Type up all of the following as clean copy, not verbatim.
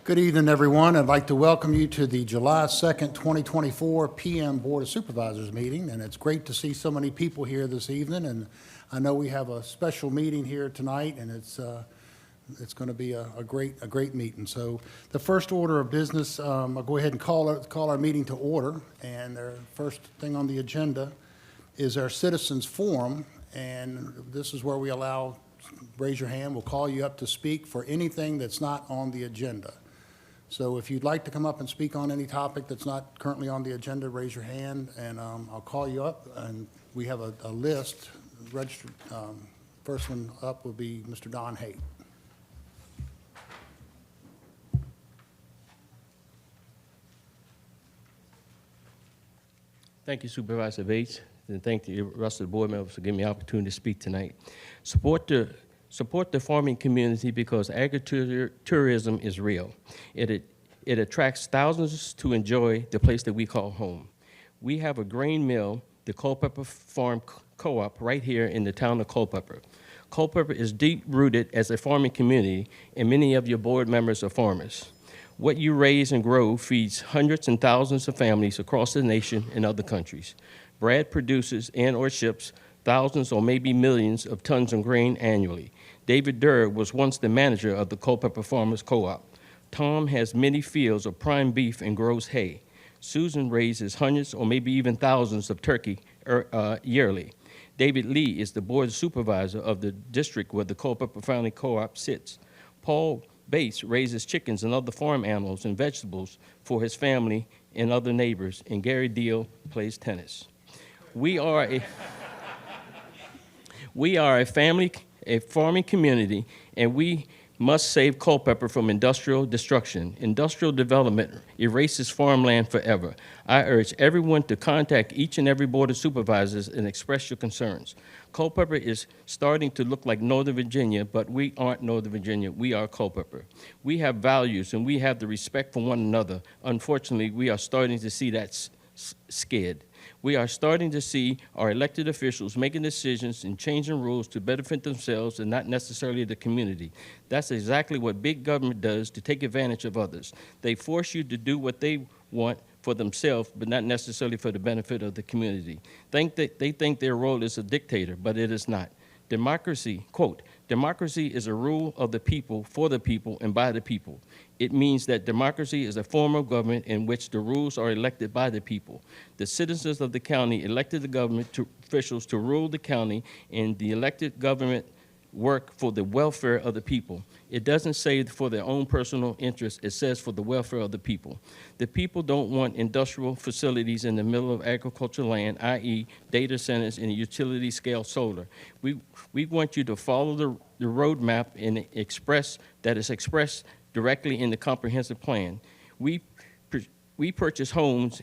Good evening, everyone. I'd like to welcome you to the July 2nd, 2024 PM Board of Supervisors meeting, and it's great to see so many people here this evening. And I know we have a special meeting here tonight, and it's going to be a great meeting. So the first order of business, I'll go ahead and call our meeting to order. And the first thing on the agenda is our citizens forum, and this is where we raise your hand. We'll call you up to speak for anything that's not on the agenda. So if you'd like to come up and speak on any topic that's not currently on the agenda, raise your hand, and I'll call you up. And we have a list registered. First one up will be Mr. Don Haight. Thank you, Supervisor Bates, and thank the rest of the board members for giving me the opportunity to speak tonight. Support the farming community because agritourism is real. It attracts thousands to enjoy the place that we call home. We have a grain mill, the Culpeper Farm Co-op, right here in the town of Culpeper. Culpeper is deep-rooted as a farming community, and many of your board members are farmers. What you raise and grow feeds hundreds and thousands of families across the nation and other countries. Brad produces and/or ships thousands or maybe millions of tons of grain annually. David Durr was once the manager of the Culpeper Farmers Co-op. Tom has many fields of prime beef and grows hay. Susan raises hundreds or maybe even thousands of turkey yearly. David Lee is the board supervisor of the district where the Culpeper Family Co-op sits. Paul Bates raises chickens and other farm animals and vegetables for his family and other neighbors, and Gary Deal plays tennis. We are a farming community, and we must save Culpeper from industrial destruction. Industrial development erases farmland forever. I urge everyone to contact each and every board of supervisors and express your concerns. Culpeper is starting to look like Northern Virginia, but we aren't Northern Virginia. We are Culpeper. We have values, and we have the respect for one another. Unfortunately, we are starting to see that skid. We are starting to see our elected officials making decisions and changing rules to benefit themselves and not necessarily the community. That's exactly what big government does to take advantage of others. They force you to do what they want for themselves, but not necessarily for the benefit of the community. They think their role is a dictator, but it is not. Democracy, quote, democracy is a rule of the people, for the people, and by the people. It means that democracy is a form of government in which the rules are elected by the people. The citizens of the county elected the government officials to rule the county, and the elected government work for the welfare of the people. It doesn't say for their own personal interests, it says for the welfare of the people. The people don't want industrial facilities in the middle of agricultural land, i.e. data centers and utility scale solar. We want you to follow the roadmap and expressed directly in the comprehensive plan. We purchase homes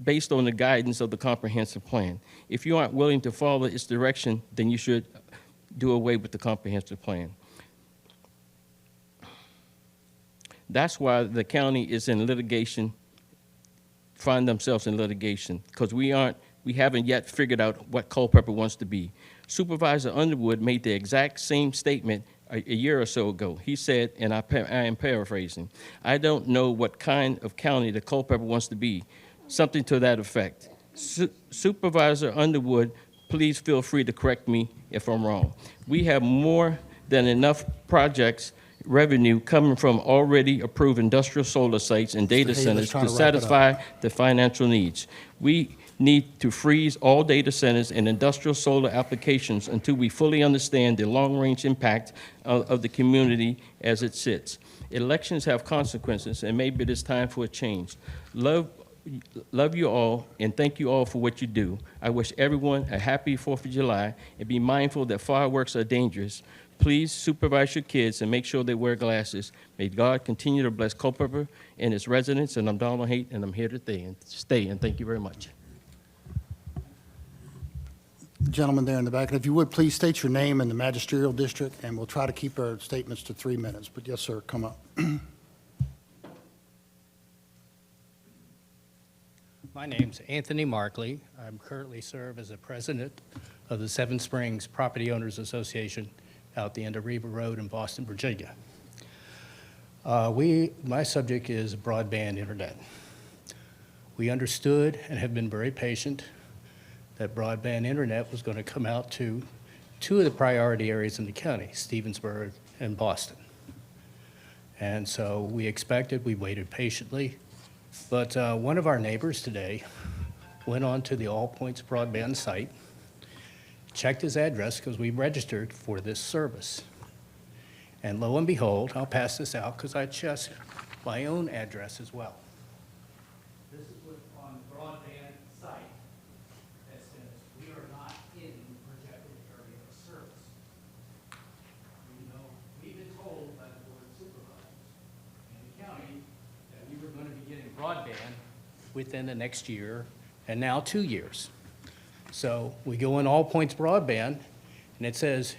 based on the guidance of the comprehensive plan. If you aren't willing to follow its direction, then you should do away with the comprehensive plan. That's why the county is in litigation, find themselves in litigation, because we haven't yet figured out what Culpeper wants to be. Supervisor Underwood made the exact same statement a year or so ago. He said, and I am paraphrasing, "I don't know what kind of county the Culpeper wants to be," something to that effect. Supervisor Underwood, please feel free to correct me if I'm wrong. We have more than enough projects revenue coming from already approved industrial solar sites and data centers to satisfy the financial needs. We need to freeze all data centers and industrial solar applications until we fully understand the long-range impact of the community as it sits. Elections have consequences, and maybe it is time for a change. Love you all, and thank you all for what you do. I wish everyone a happy 4th of July, and be mindful that fireworks are dangerous. Please supervise your kids and make sure they wear glasses. May God continue to bless Culpeper and its residents, and I'm Donald Haight, and I'm here to stay, and thank you very much. Gentleman there in the back, and if you would, please state your name and the magisterial district, and we'll try to keep our statements to 3 minutes. But yes, sir, come up. My name's Anthony Markley. I currently serve as the president of the Seven Springs Property Owners Association out the end of Riva Road in Boston, Virginia. My subject is broadband internet. We understood and have been very patient that broadband internet was going to come out to two of the priority areas in the county, Stevensburg and Boston. And so we expected, we waited patiently, but one of our neighbors today went on to the All Points broadband site, checked his address because we registered for this service. And lo and behold, I'll pass this out because I checked my own address as well. This is what on the broadband site that says we are not in the projected area of service. We've been told by the board of supervisors in the county that we were going to be getting broadband within the next year and now 2 years. So we go in All Points broadband and it says,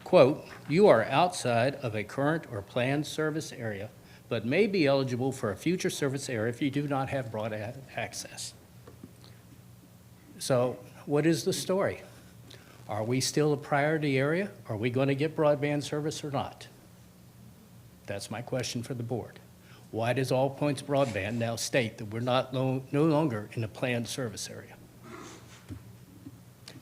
quote, "You are outside of a current or planned service area, but may be eligible for a future service area if you do not have broadband access." So what is the story? Are we still a priority area? Are we going to get broadband service or not? That's my question for the board. Why does All Points broadband now state that we're no longer in a planned service area?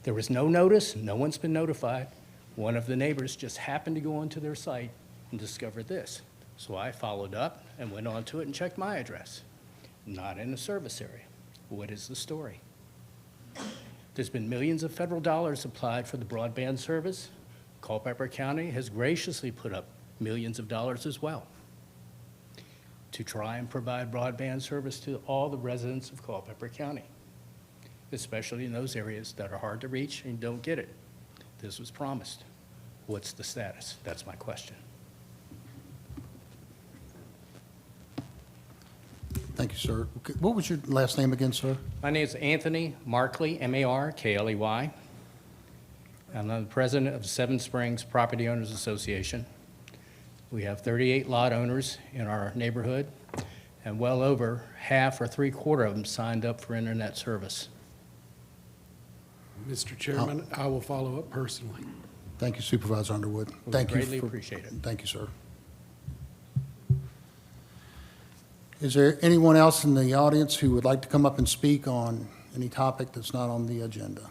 There was no notice, no one's been notified. One of the neighbors just happened to go onto their site and discovered this. So I followed up and went onto it and checked my address. Not in a service area. What is the story? There's been millions of federal dollars applied for the broadband service. Culpeper County has graciously put up millions of dollars as well to try and provide broadband service to all the residents of Culpeper County, especially in those areas that are hard to reach and don't get it. This was promised. What's the status? That's my question. Thank you, sir. Okay, what was your last name again, sir? My name is Anthony Markley, M-A-R-K-L-E-Y. I'm the president of Seven Springs Property Owners Association. We have 38 lot owners in our neighborhood, and well over half or three-quarter of them signed up for internet service. Mr. Chairman, I will follow up personally. Thank you, Supervisor Underwood. We Thank you. greatly appreciate it. Thank you, sir. Is there anyone else in the audience who would like to come up and speak on any topic that's not on the agenda?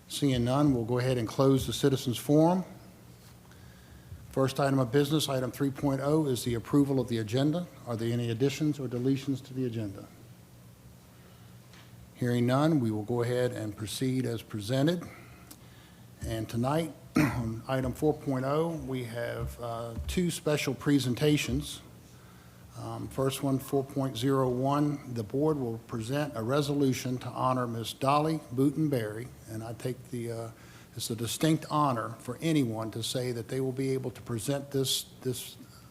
Seeing none, we'll go ahead and close the citizens' forum. First item of business, item 3.0, is the approval of the agenda. Are there any additions or deletions to the agenda? Hearing none, we will go ahead and proceed as presented. And tonight, on item 4.0, we have two special presentations. First one, 4.01, the board will present a resolution to honor Ms. Dolly Booten-Berry, and I take it's a distinct honor for anyone to say that they will be able to present this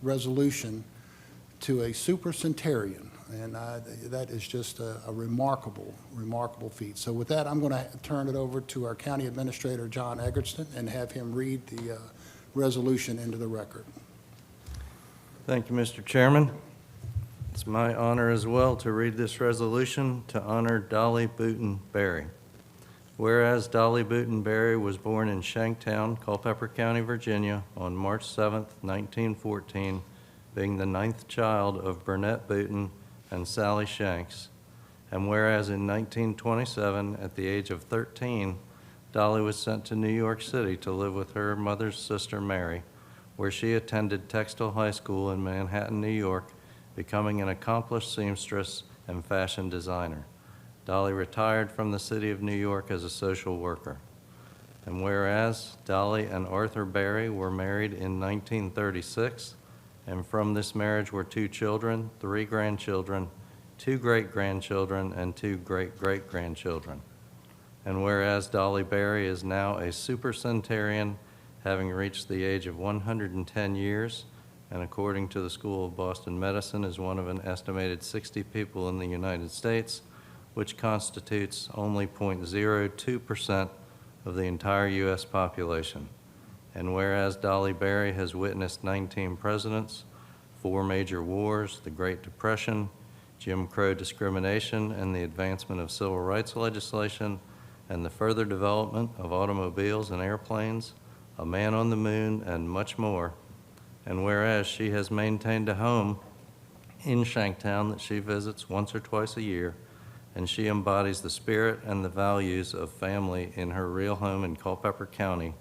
resolution to a supercentenarian. And that is just a remarkable, remarkable feat. So with that, I'm going to turn it over to our County Administrator, John Eggertston, and have him read the resolution into the record. Thank you, Mr. Chairman. It's my honor as well to read this resolution to honor Dolly Booten-Berry. Whereas Dolly Booten-Berry was born in Shanktown, Culpeper County, Virginia, on March 7, 1914, being the 9th child of Burnett Booten and Sally Shanks. And whereas in 1927, at the age of 13, Dolly was sent to New York City to live with her mother's sister, Mary, where she attended Textile High School in Manhattan, New York, becoming an accomplished seamstress and fashion designer. Dolly retired from the city of New York as a social worker. And whereas Dolly and Arthur Berry were married in 1936, and from this marriage were 2 children, 3 grandchildren, 2 great-grandchildren, and 2 great-great-grandchildren. And whereas Dolly Berry is now a supercentenarian, having reached the age of 110 years, and according to the School of Boston Medicine is one of an estimated 60 people in the United States, which constitutes only 0.02% of the entire U.S. population. And whereas Dolly Berry has witnessed 19 presidents, 4 major wars, the Great Depression, Jim Crow discrimination, and the advancement of civil rights legislation, and the further development of automobiles and airplanes, a man on the moon, and much more, and whereas she has maintained a home in Shanktown that she visits once or twice a year, and she embodies the spirit and the values of family in her real home in Culpeper County,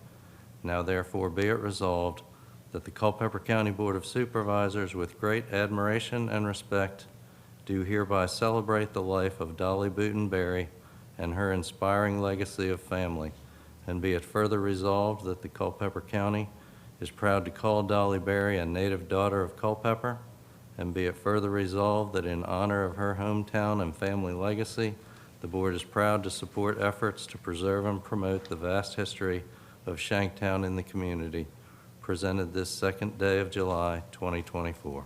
now therefore be it resolved that the Culpeper County Board of Supervisors, with great admiration and respect, do hereby celebrate the life of Dolly Booten Berry and her inspiring legacy of family. And be it further resolved that the Culpeper County is proud to call Dolly Berry a native daughter of Culpeper. And be it further resolved that in honor of her hometown and family legacy, the board is proud to support efforts to preserve and promote the vast history of Shanktown in the community, presented this second day of July, 2024.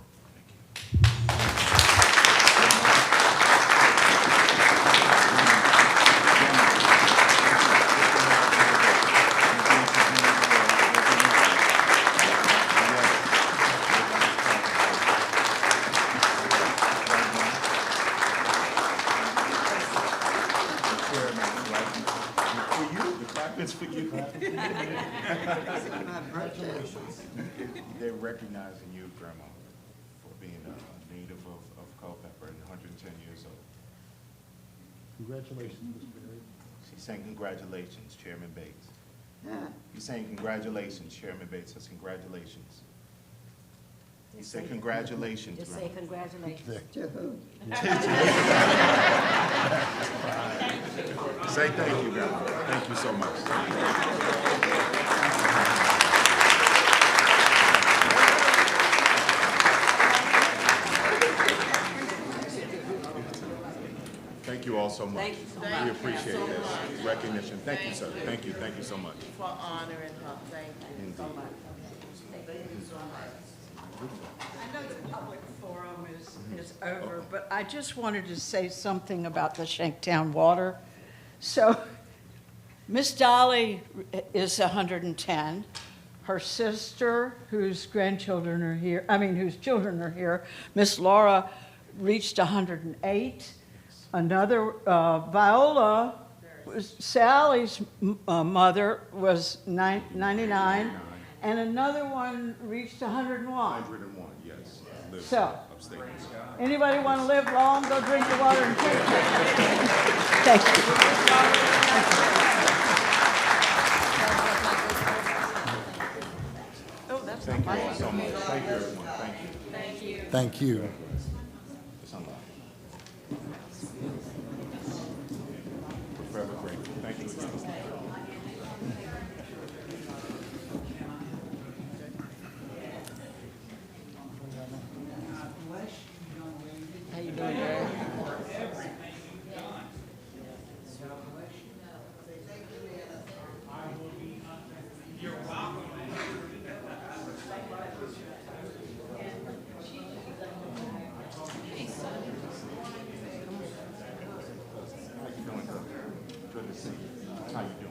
They're recognizing you, Grandma, for being a native of Culpeper and 110 years old. Congratulations, Mr. Berry. She's saying congratulations, Chairman Bates. He's saying congratulations, Chairman Bates says congratulations. He said congratulations, Just Grandma. say congratulations. Say thank you, Grandma. Thank you so much. Thank you all so much. Thank you so much. We appreciate this recognition. Thank you, sir. Thank you so much. For honoring her, thank you so much. I know the public forum is over, but I just wanted to say something about the Shanktown water. So, Miss Dolly is 110. Her sister, whose grandchildren are here, whose children are here, Miss Laura, reached 108. Another, Viola, Sally's mother, was 99, and another one reached 101. 101, yes. Lives So, upstate. anybody want to live long, go drink the water and take it. Thank you. Oh, that's Thank you all so much. Thank you, everyone. Thank you. Thank you. It's unlocked. We're forever grateful. Thank you again. How you doing, Gary? How you doing, girl? Good to see you. How you doing? How you feeling?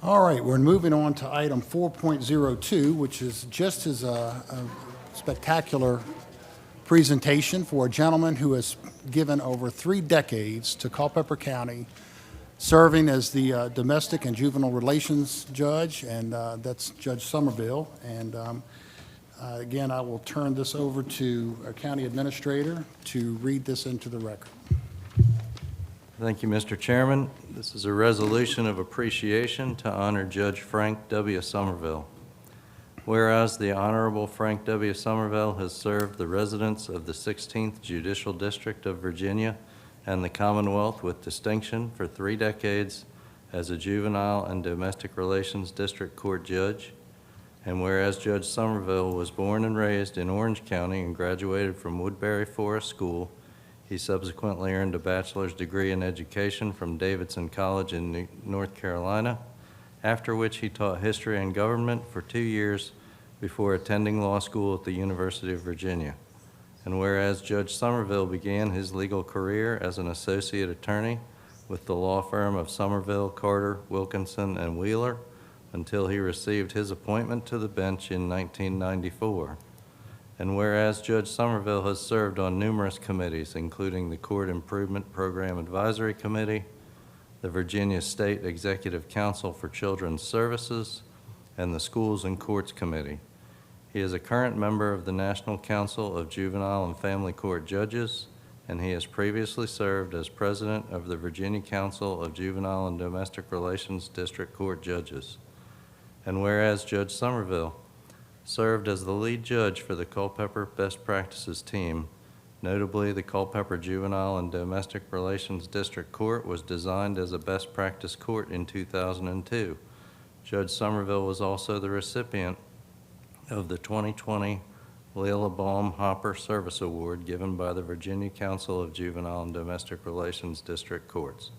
All right, we're moving on to item 4.02, which is just as a spectacular presentation for a gentleman who has given over 3 decades to Culpeper County, serving as the domestic and juvenile relations judge, and that's Judge Somerville. And again, I will turn this over to our county administrator to read this into the record. Thank you, Mr. Chairman. This is a resolution of appreciation to honor Judge Frank W. Somerville. Whereas the Honorable Frank W. Somerville has served the residents of the 16th Judicial District of Virginia and the Commonwealth with distinction for 3 decades as a juvenile and domestic relations district court judge. And whereas Judge Somerville was born and raised in Orange County and graduated from Woodbury Forest School, he subsequently earned a bachelor's degree in education from Davidson College in North Carolina, after which he taught history and government for 2 years before attending law school at the University of Virginia. And whereas Judge Somerville began his legal career as an associate attorney with the law firm of Somerville, Carter, Wilkinson, and Wheeler until he received his appointment to the bench in 1994. And whereas Judge Somerville has served on numerous committees, including the Court Improvement Program Advisory Committee, the Virginia State Executive Council for Children's Services, and the Schools and Courts Committee. He is a current member of the National Council of Juvenile and Family Court Judges, and he has previously served as president of the Virginia Council of Juvenile and Domestic Relations District Court Judges. And whereas Judge Somerville served as the lead judge for the Culpeper Best Practices team, notably the Culpeper Juvenile and Domestic Relations District Court was designed as a best practice court in 2002. Judge Somerville was also the recipient of the 2020 Leila Baum Hopper Service Award given by the Virginia Council of Juvenile and Domestic Relations District Courts.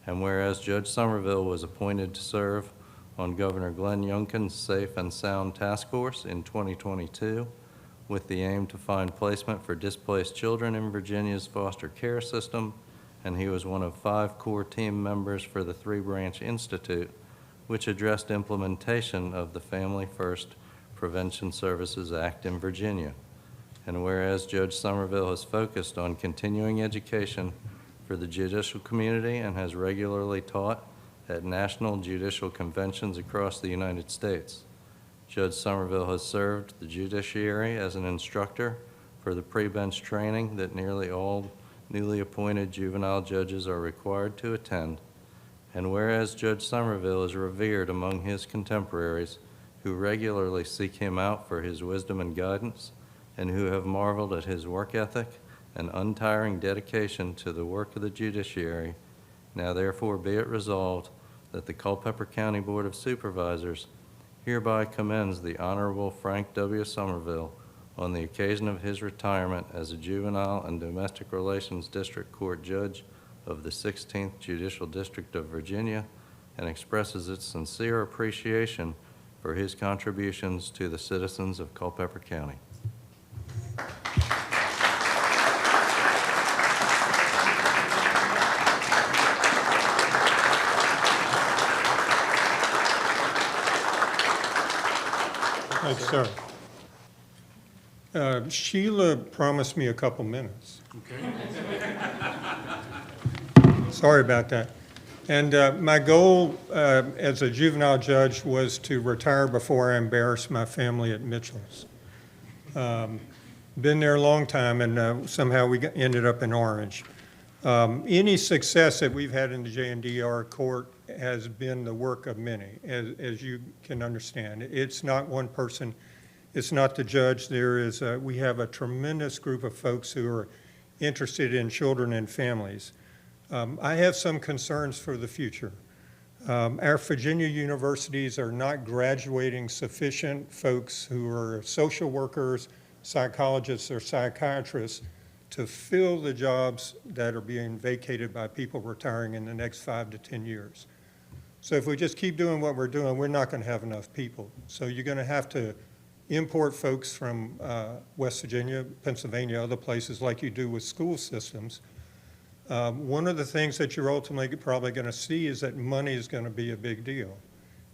And whereas Judge Somerville was appointed to serve on Governor Glenn Youngkin's Safe and Sound Task Force in 2022 with the aim to find placement for displaced children in Virginia's foster care system, and he was one of 5 core team members for the 3-Branch Institute, which addressed implementation of the Family First Prevention Services Act in Virginia. And whereas Judge Somerville has focused on continuing education for the judicial community and has regularly taught at national judicial conventions across the United States. Judge Somerville has served the judiciary as an instructor for the pre-bench training that nearly all newly appointed juvenile judges are required to attend. And whereas Judge Somerville is revered among his contemporaries who regularly seek him out for his wisdom and guidance, and who have marveled at his work ethic and untiring dedication to the work of the judiciary, now therefore be it resolved that the Culpeper County Board of Supervisors hereby commends the Honorable Frank W. Somerville on the occasion of his retirement as a Juvenile and Domestic Relations District Court Judge of the 16th Judicial District of Virginia, and expresses its sincere appreciation for his contributions to the citizens of Culpeper County. Thanks, sir. Sheila promised me a couple minutes. Sorry about that. And my goal as a juvenile judge was to retire before I embarrassed my family at Mitchell's. Been there a long time, and somehow we ended up in Orange. Any success that we've had in the JNDR court has been the work of many, as you can understand. It's not one person. It's not the judge. We have a tremendous group of folks who are interested in children and families. I have some concerns for the future. Our Virginia universities are not graduating sufficient folks who are social workers, psychologists, or psychiatrists to fill the jobs that are being vacated by people retiring in the next 5 to 10 years. So if we just keep doing what we're doing, we're not going to have enough people. So you're going to have to import folks from West Virginia, Pennsylvania, other places like you do with school systems. One of the things that you're ultimately probably going to see is that money is going to be a big deal.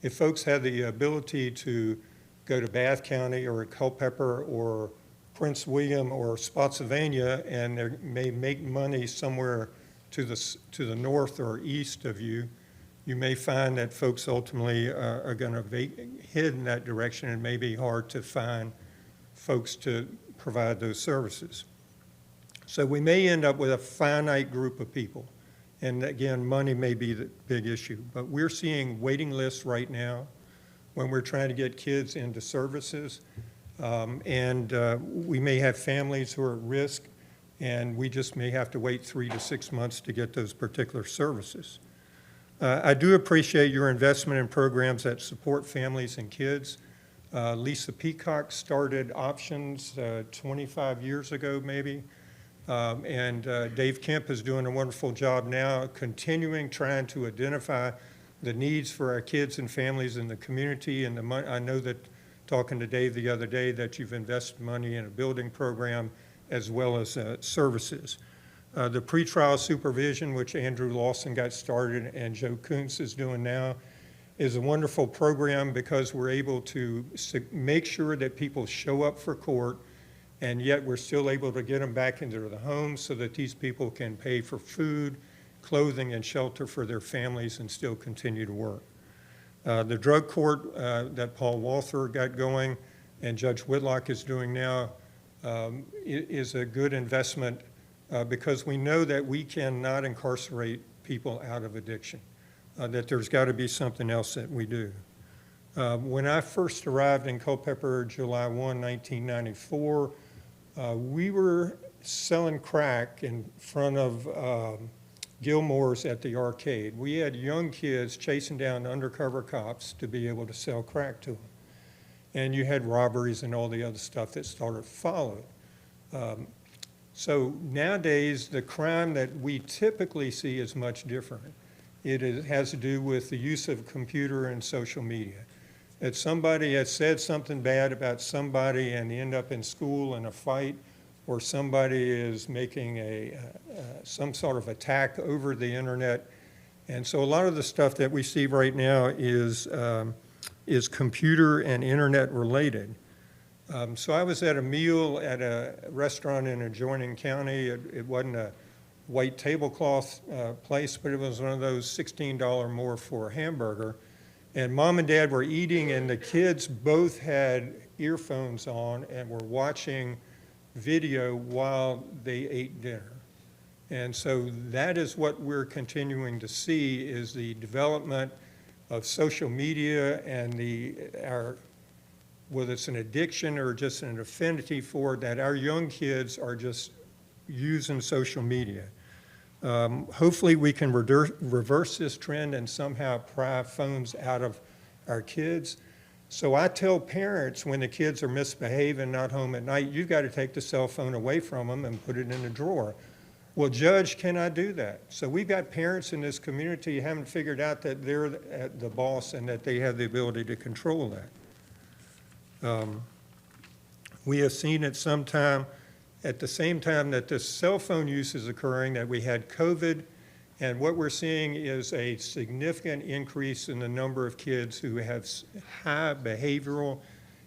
If folks have the ability to go to Bath County or Culpeper or Prince William or Spotsylvania, and they may make money somewhere to the north or east of you, you may find that folks ultimately are going to head in that direction, and it may be hard to find folks to provide those services. So we may end up with a finite group of people. And again, money may be the big issue. But we're seeing waiting lists right now when we're trying to get kids into services. We may have families who are at risk, and we just may have to wait 3 to 6 months to get those particular services. I do appreciate your investment in programs that support families and kids. Lisa Peacock started options 25 years ago, maybe. And Dave Kemp is doing a wonderful job now, continuing trying to identify the needs for our kids and families in the community. And I know that, talking to Dave the other day, that you've invested money in a building program as well as services. The pretrial supervision, which Andrew Lawson got started and Joe Kuntz is doing now, is a wonderful program because we're able to make sure that people show up for court, and yet we're still able to get them back into the home so that these people can pay for food, clothing, and shelter for their families and still continue to work. The drug court that Paul Walther got going and Judge Whitlock is doing now is a good investment because we know that we cannot incarcerate people out of addiction, that there's got to be something else that we do. When I first arrived in Culpeper, July 1, 1994, we were selling crack in front of Gilmore's at the arcade. We had young kids chasing down undercover cops to be able to sell crack to them. And you had robberies and all the other stuff that started following. So nowadays, the crime that we typically see is much different. Has to do with the use of computer and social media. That somebody has said something bad about somebody and they end up in school in a fight, or somebody is making some sort of attack over the internet. And so a lot of the stuff that we see right now is computer and internet related. So I was at a meal at a restaurant in an adjoining county. It wasn't a white tablecloth place, but it was one of those $16 more for a hamburger. And mom and dad were eating, and the kids both had earphones on and were watching video while they ate dinner. And so that is what we're continuing to see, is the development of social media and whether it's an addiction or just an affinity for it, that our young kids are just using social media. Hopefully we can reverse this trend and somehow pry phones out of our kids. So I tell parents when the kids are misbehaving, not home at night, you've got to take the cell phone away from them and put it in a drawer. Well, Judge, can I do that? So we've got parents in this community who haven't figured out that they're the boss and that they have the ability to control that. We have seen at the same time that this cell phone use is occurring, that we had COVID, and what we're seeing is a significant increase in the number of kids who have high behavioral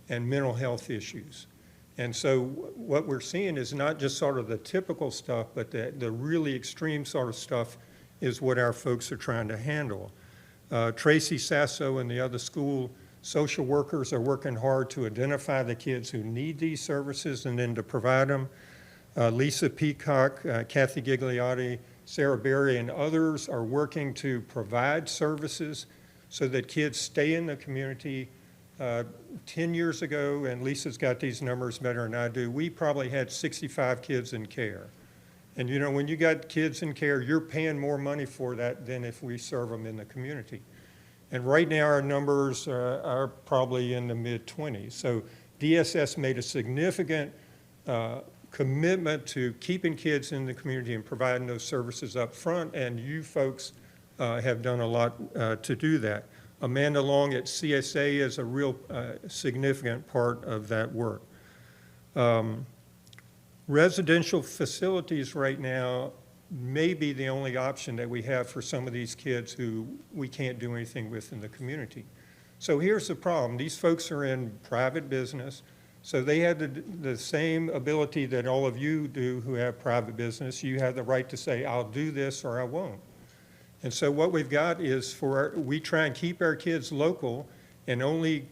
and mental health issues. And so what we're seeing is not just sort of the typical stuff, but the really extreme sort of stuff is what our folks are trying to handle. Tracy Sasso and the other school social workers are working hard to identify the kids who need these services and then to provide them. Lisa Peacock, Kathy Gigliotti, Sarah Berry, and others are working to provide services so that kids stay in the community. 10 years ago, and Lisa's got these numbers better than I do, we probably had 65 kids in care. And you know, when you got kids in care, you're paying more money for that than if we serve them in the community. And right now our numbers are probably in the mid-20s. So DSS made a significant commitment to keeping kids in the community and providing those services up front, and you folks have done a lot to do that. Amanda Long at CSA is a real significant part of that work. Residential facilities right now may be the only option that we have for some of these kids who we can't do anything with in the community. So here's the problem. These folks are in private business, so they have the same ability that all of you do who have private business. You have the right to say, I'll do this or I won't. And so what we've got is we try and keep our kids local and only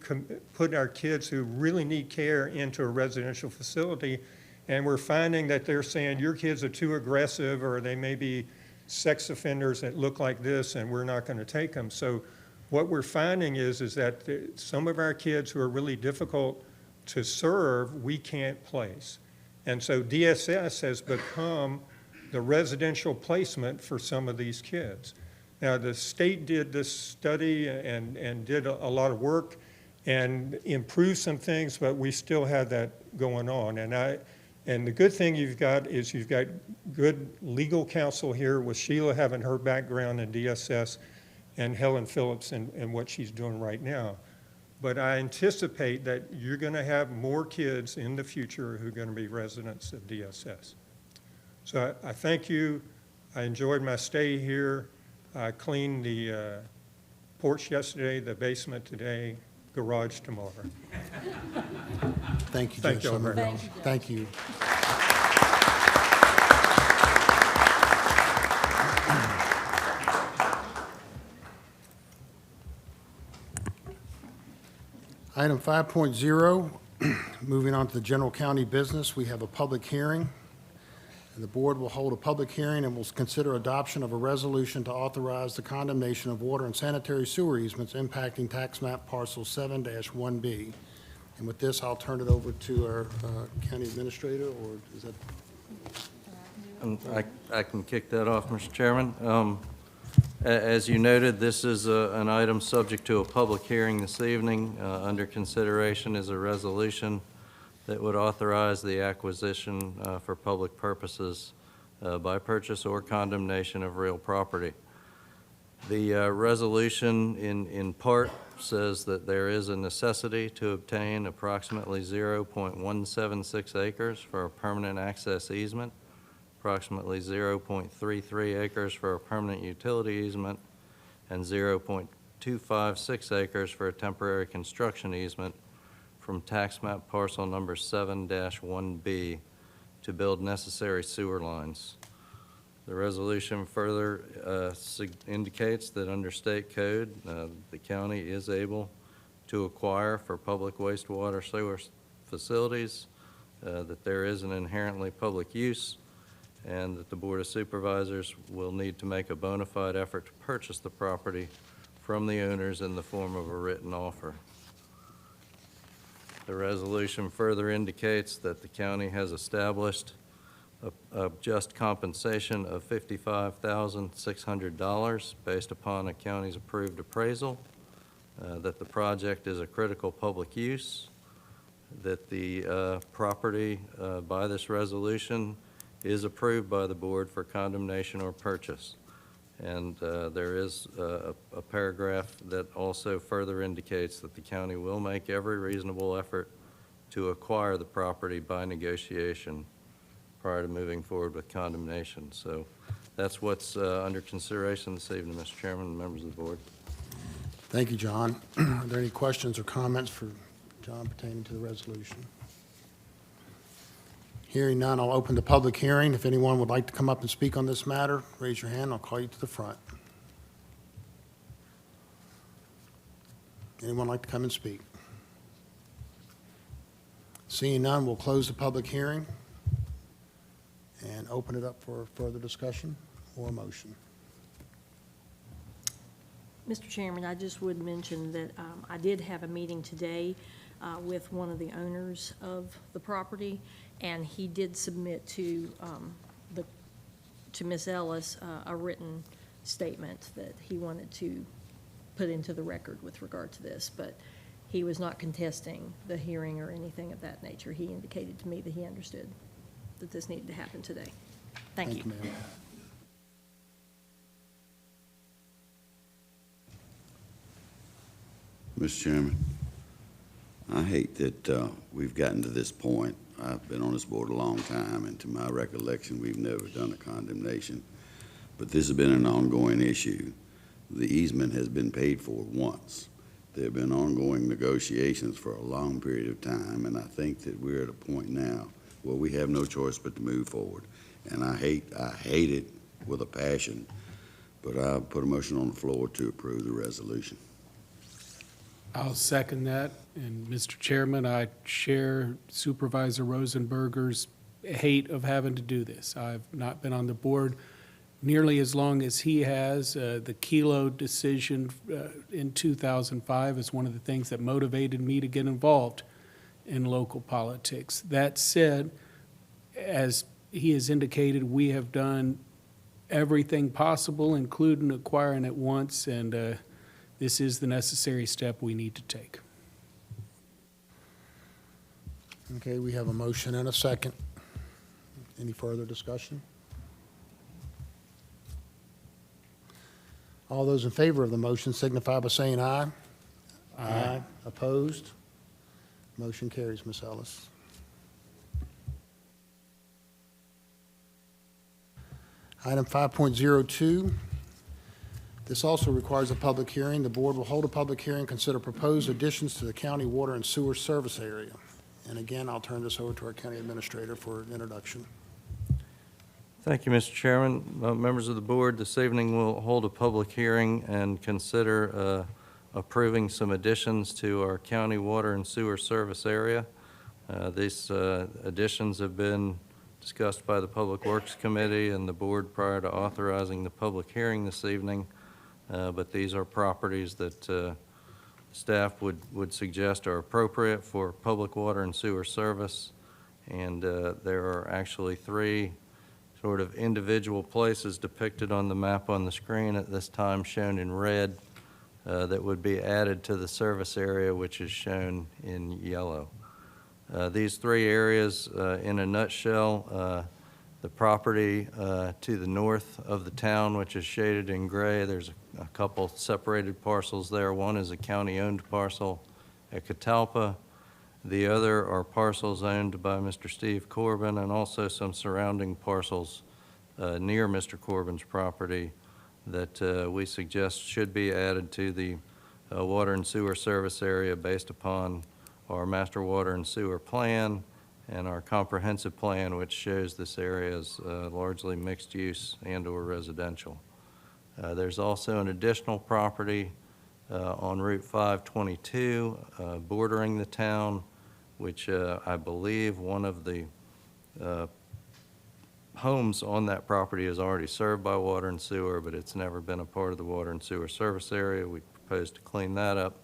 put our kids who really need care into a residential facility. And we're finding that they're saying your kids are too aggressive, or they may be sex offenders that look like this, and we're not going to take them. So what we're finding is that some of our kids who are really difficult to serve, we can't place. And so DSS has become the residential placement for some of these kids. Now, the state did this study and did a lot of work, and improve some things, but we still have that going on. And the good thing you've got is you've got good legal counsel here with Sheila having her background in DSS and Helen Phillips and what she's doing right now. But I anticipate that you're going to have more kids in the future who are going to be residents of DSS. So I thank you. I enjoyed my stay here. I cleaned the porch yesterday, the basement today, garage tomorrow. Thank you, Thank Judge you all very Summerville. much. Thank you. Item 5.0, moving on to the general county business, we have a public hearing. And the board will hold a public hearing and will consider adoption of a resolution to authorize the condemnation of water and sanitary sewer easements impacting tax map parcel 7-1B. And with this, I'll turn it over to our county administrator, or is that? I can kick that off, Mr. Chairman. As you noted, this is an item subject to a public hearing this evening. Under consideration is a resolution that would authorize the acquisition for public purposes by purchase or condemnation of real property. The resolution in part says that there is a necessity to obtain approximately 0.176 acres for a permanent access easement, approximately 0.33 acres for a permanent utility easement, and 0.256 acres for a temporary construction easement from tax map parcel number 7-1B to build necessary sewer lines. The resolution further indicates that under state code, the county is able to acquire for public wastewater sewer facilities, that there is an inherently public use, and that the Board of Supervisors will need to make a bona fide effort to purchase the property from the owners in the form of a written offer. The resolution further indicates that the county has established a just compensation of $55,600 based upon a county's approved appraisal, that the project is a critical public use, that the property by this resolution is approved by the board for condemnation or purchase. And there is a paragraph that also further indicates that the county will make every reasonable effort to acquire the property by negotiation prior to moving forward with condemnation. So that's what's under consideration this evening, Mr. Chairman and members of the board. Thank you, John. Are there any questions or comments for John pertaining to the resolution? Hearing none, I'll open the public hearing. If anyone would like to come up and speak on this matter, raise your hand. I'll call you to the front. Anyone like to come and speak? Seeing none, we'll close the public hearing and open it up for further discussion or motion. Mr. Chairman, I just would mention that I did have a meeting today with one of the owners of the property, and he did submit to Ms. Ellis a written statement that he wanted to put into the record with regard to this, but he was not contesting the hearing or anything of that nature. He indicated to me that he understood that this needed to happen today. Thank you. Ma'am. Mr. Chairman, I hate that we've gotten to this point. I've been on this board a long time, and to my recollection, we've never done a condemnation. But this has been an ongoing issue. The easement has been paid for once. There have been ongoing negotiations for a long period of time, and I think that we're at a point now where we have no choice but to move forward. And I hate it with a passion, but I'll put a motion on the floor to approve the resolution. I'll second that. And Mr. Chairman, I share Supervisor Rosenberger's hate of having to do this. I've not been on the board nearly as long as he has. The Kelo decision in 2005 is one of the things that motivated me to get involved in local politics. That said, as he has indicated, we have done everything possible, including acquiring it once, and this is the necessary step we need to take. Okay, we have a motion and a second. Any further discussion? All those in favor of the motion signify by saying aye. Aye. Opposed? Motion carries, Ms. Ellis. Item 5.02, this also requires a public hearing. The board will hold a public hearing, consider proposed additions to the county water and sewer service area. And again, I'll turn this over to our county administrator for an introduction. Thank you, Mr. Chairman. Members of the board, this evening we'll hold a public hearing and consider approving some additions to our county water and sewer service area. These additions have been discussed by the Public Works Committee and the board prior to authorizing the public hearing this evening, but these are properties that staff would suggest are appropriate for public water and sewer service, and there are actually three sort of individual places depicted on the map on the screen at this time, shown in red, that would be added to the service area, which is shown in yellow. These three areas, in a nutshell, the property to the north of the town, which is shaded in gray, there's a couple separated parcels there. One is a county-owned parcel at Catalpa. The other are parcels owned by Mr. Steve Corbin, and also some surrounding parcels near Mr. Corbin's property that we suggest should be added to the water and sewer service area based upon our master water and sewer plan and our comprehensive plan, which shows this area as largely mixed use and/or residential. There's also an additional property on Route 522 bordering the town, which I believe one of the homes on that property is already served by water and sewer, but it's never been a part of the water and sewer service area. We propose to clean that up.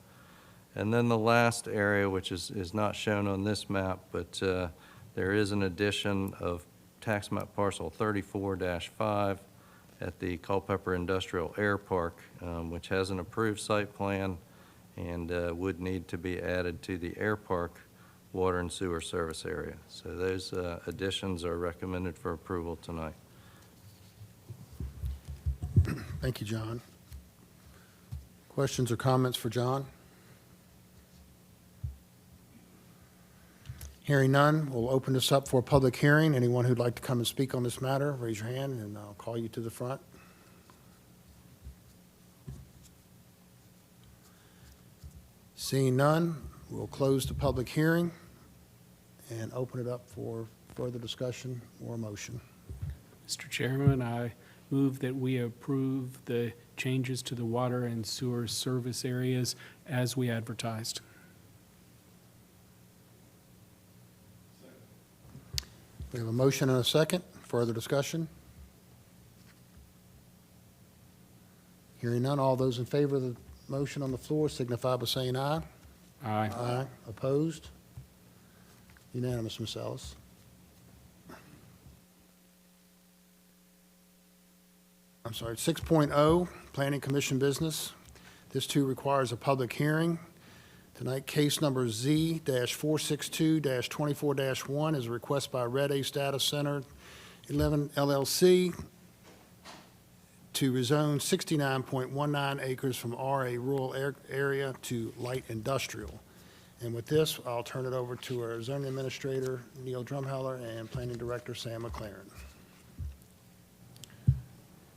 And then the last area, which is not shown on this map, but there is an addition of tax map parcel 34-5 at the Culpeper Industrial Air Park, which has an approved site plan and would need to be added to the air park water and sewer service area. So those additions are recommended for approval tonight. Thank you, John. Questions or comments for John? Hearing none, we'll open this up for a public hearing. Anyone who'd like to come and speak on this matter, raise your hand and I'll call you to the front. Seeing none, we'll close the public hearing and open it up for further discussion or motion. Mr. Chairman, I move that we approve the changes to the water and sewer service areas as we advertised. We have a motion and a second. Further discussion? Hearing none, all those in favor of the motion on the floor signify by saying aye. Aye. Aye. Opposed? Unanimous, Ms. Ellis. I'm sorry, 6.0, Planning Commission business. This too requires a public hearing. Tonight, case number Z-462-24-1 is a request by Red Ace Data Center 11 LLC to rezone 69.19 acres from RA rural area to light industrial. And with this, I'll turn it over to our zoning administrator, Neil Drumheller, and planning director, Sam McLaren.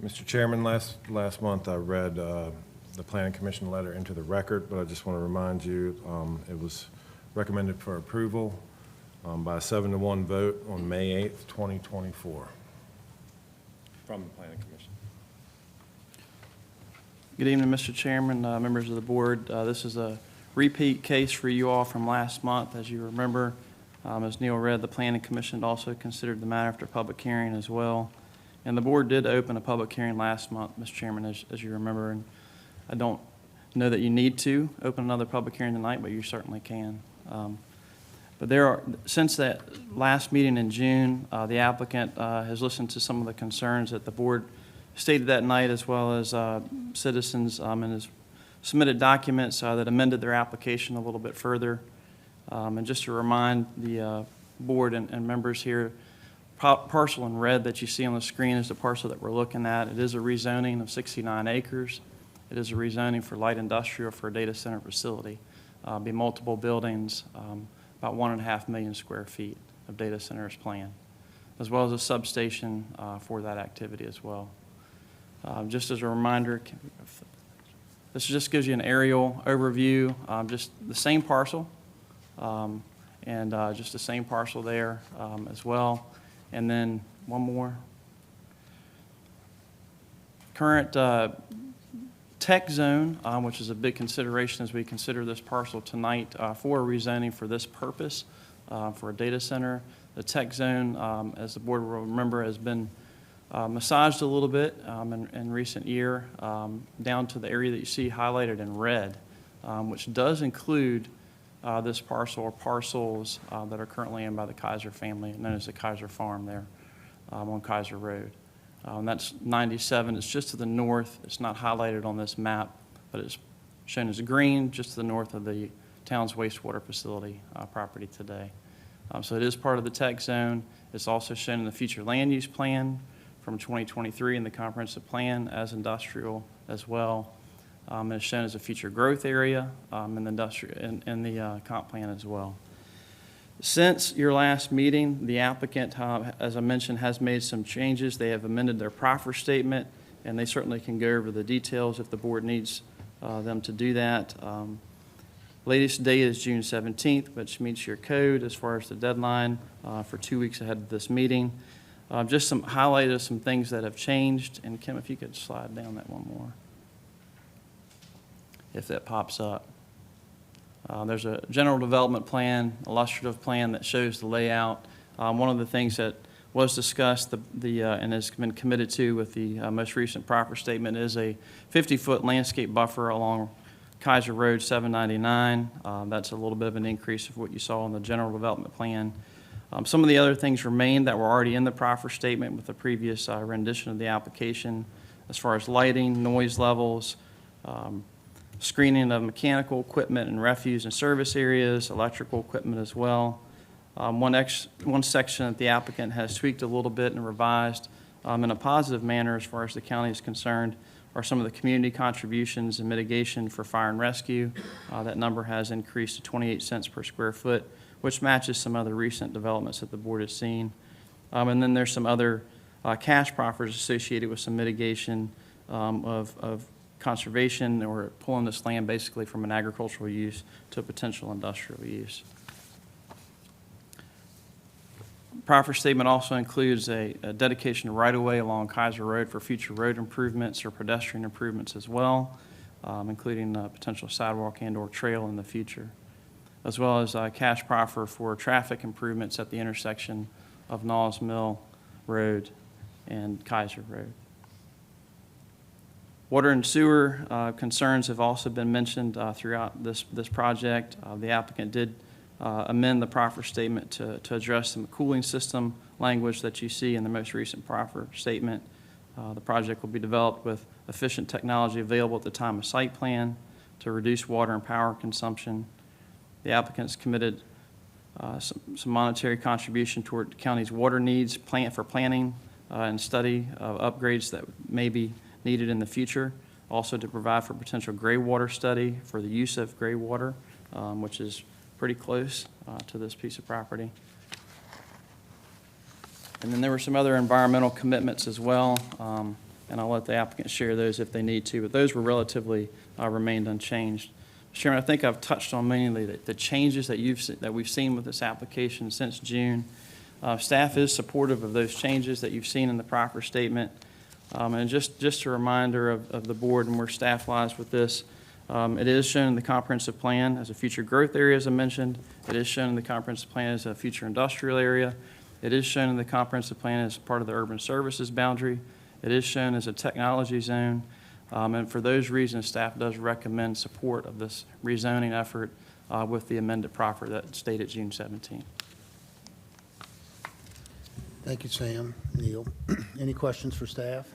Mr. Chairman, last month I read the Planning Commission letter into the record, but I just want to remind you it was recommended for approval by a 7-1 vote on May 8th, 2024 from the Planning Commission. Good evening, Mr. Chairman, members of the board. This is a repeat case for you all from last month. As you remember, as Neil read, the Planning Commission also considered the matter after public hearing as well. And the board did open a public hearing last month, Mr. Chairman, as you remember. And I don't know that you need to open another public hearing tonight, but you certainly can. But since that last meeting in June, the applicant has listened to some of the concerns that the board stated that night, as well as citizens, and has submitted documents that amended their application a little bit further. And just to remind the board and members here, parcel in red that you see on the screen is the parcel that we're looking at. It is a rezoning of 69 acres. It is a rezoning for light industrial for a data center facility. Be multiple buildings, about 1.5 million square feet of data centers planned, as well as a substation for that activity as well. Just as a reminder, this just gives you an aerial overview, just the same parcel, and just the same parcel there as well. And then one more. Current tech zone, which is a big consideration as we consider this parcel tonight for rezoning for this purpose, for a data center. The tech zone, as the board will remember, has been massaged a little bit in recent year, down to the area that you see highlighted in red, which does include this parcel or parcels that are currently owned by the Kaiser family, known as the Kaiser Farm there on Kaiser Road. And that's 97. It's just to the north. It's not highlighted on this map, but it's shown as green just to the north of the town's wastewater facility property today. So it is part of the tech zone. It's also shown in the future land use plan from 2023 in the comprehensive plan as industrial as well. And it's shown as a future growth area in the industrial in the comp plan as well. Since your last meeting, the applicant, as I mentioned, has made some changes. They have amended their proffer statement, and they certainly can go over the details if the board needs them to do that. Latest date is June 17th, which meets your code as far as the deadline for 2 weeks ahead of this meeting. Just some highlight of some things that have changed. And Kim, if you could slide down that one more, if that pops up. There's a general development plan, illustrative plan that shows the layout. One of the things that was discussed and has been committed to with the most recent proffer statement is a 50-foot landscape buffer along Kaiser Road 799. That's a little bit of an increase of what you saw in the general development plan. Some of the other things remain that were already in the proffer statement with the previous rendition of the application, as far as lighting, noise levels, screening of mechanical equipment and refuse and service areas, electrical equipment as well. One section that the applicant has tweaked a little bit and revised in a positive manner as far as the county is concerned are some of the community contributions and mitigation for fire and rescue. That number has increased to 28 cents per square foot, which matches some other recent developments that the board has seen. And then there's some other cash proffers associated with some mitigation of conservation or pulling this land basically from an agricultural use to a potential industrial use. Proffer statement also includes a dedication of right-of-way along Kaiser Road for future road improvements or pedestrian improvements as well, including potential sidewalk and/or trail in the future, as well as cash proffer for traffic improvements at the intersection of Knowles Mill Road and Kaiser Road. Water and sewer concerns have also been mentioned throughout this project. The applicant did amend the proffer statement to address some cooling system language that you see in the most recent proffer statement. The project will be developed with efficient technology available at the time of site plan to reduce water and power consumption. The applicant's committed some monetary contribution toward the county's water needs for planning and study of upgrades that may be needed in the future. Also to provide for potential gray water study for the use of gray water, which is pretty close to this piece of property. And then there were some other environmental commitments as well, and I'll let the applicant share those if they need to, but those were relatively remained unchanged. Sharon, I think I've touched on mainly the changes that we've seen with this application since June. Staff is supportive of those changes that you've seen in the proffer statement. And just a reminder of the board and where staff lies with this. It is shown in the comprehensive plan as a future growth area, as I mentioned. It is shown in the comprehensive plan as a future industrial area. It is shown in the comprehensive plan as part of the urban services boundary. It is shown as a technology zone. And for those reasons, staff does recommend support of this rezoning effort with the amended proffer that stated June 17th. Thank you, Sam. Neil, any questions for staff?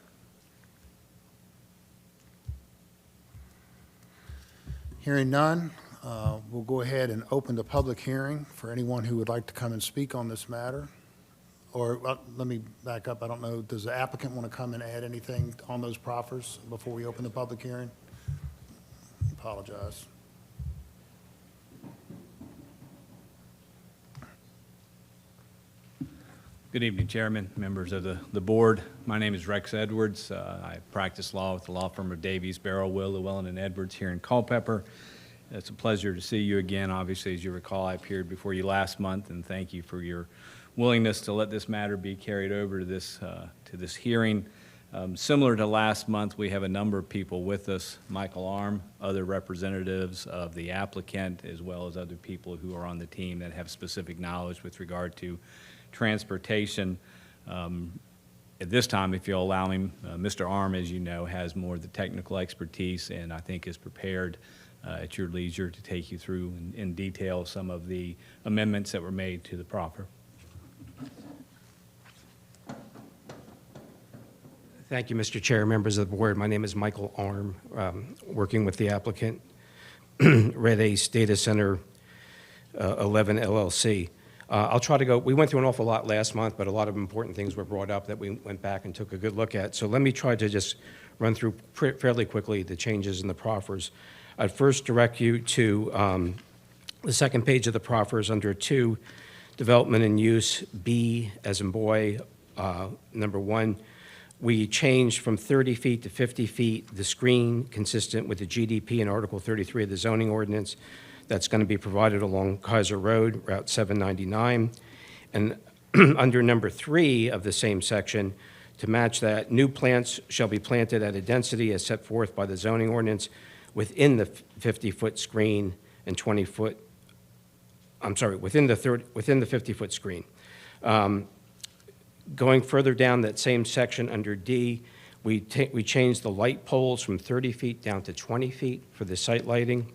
Hearing none, We'll go ahead and open the public hearing for anyone who would like to come and speak on this matter. Or, let me back up, I don't know, does the applicant want to come and add anything on those proffers before we open the public hearing? Apologize. Good evening, Chairman, members of the board. My name is Rex Edwards. I practice law with the law firm of Davies, Barrow, Will, Llewellyn, and Edwards here in Culpeper. It's a pleasure to see you again. Obviously, as you recall, I appeared before you last month, and thank you for your willingness to let this matter be carried over to this hearing. Similar to last month, we have a number of people with us, Michael Arm, other representatives of the applicant, as well as other people who are on the team that have specific knowledge with regard to transportation. At this time, if you'll allow me, Mr. Arm, as you know, has more of the technical expertise and I think is prepared at your leisure to take you through in detail some of the amendments that were made to the proffer. Thank you, Mr. Chair, members of the board. My name is Michael Arm, working with the applicant, Red Ace Data Center 11 LLC. I'll try to go, we went through an awful lot last month, but a lot of important things were brought up that we went back and took a good look at. So let me try to just run through fairly quickly the changes in the proffers. I'd first direct you to the second page of the proffers under 2, Development and Use, B as in boy, number 1. We changed from 30 feet to 50 feet the screen consistent with the GDP in Article 33 of the zoning ordinance. That's going to be provided along Kaiser Road, Route 799. And under number 3 of the same section, to match that, new plants shall be planted at a density as set forth by the zoning ordinance within the 50-foot screen and 20-foot, within the 50-foot screen. Going further down that same section under D, we changed the light poles from 30 feet down to 20 feet for the site lighting.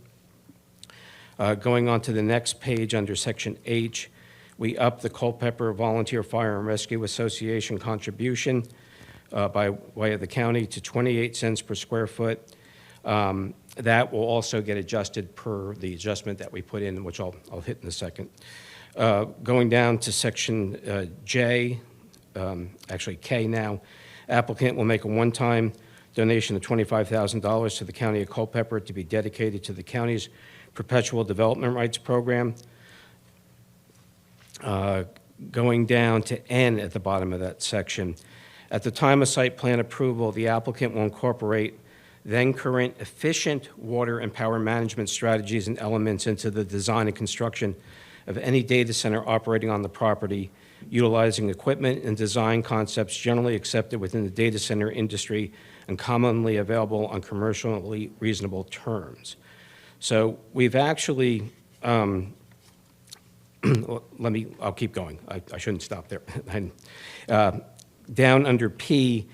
Going on to the next page under section H, we upped the Culpeper Volunteer Fire and Rescue Association contribution by way of the county to 28 cents per square foot. That will also get adjusted per the adjustment that we put in, which I'll hit in a second. Going down to section J, actually K now, applicant will make a one-time donation of $25,000 to the county of Culpeper to be dedicated to the county's Perpetual Development Rights Program. Going down to N at the bottom of that section. At the time of site plan approval, the applicant will incorporate then current efficient water and power management strategies and elements into the design and construction of any data center operating on the property, utilizing equipment and design concepts generally accepted within the data center industry and commonly available on commercially reasonable terms. So we've actually, I'll keep going. I shouldn't stop there. Down under P,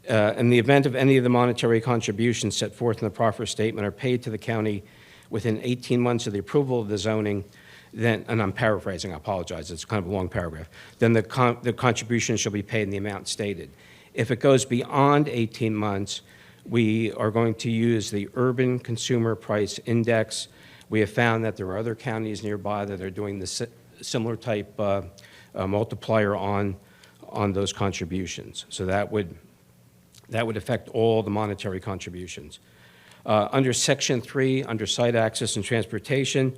in the event of any of the monetary contributions set forth in the proffer statement are paid to the county within 18 months of the approval of the zoning, then, and I'm paraphrasing, I apologize, it's kind of a long paragraph, then the contribution shall be paid in the amount stated. If it goes beyond 18 months, we are going to use the Urban Consumer Price Index. We have found that there are other counties nearby that are doing the similar type multiplier on those contributions. So that would affect all the monetary contributions. Under Section 3, under Site Access and Transportation,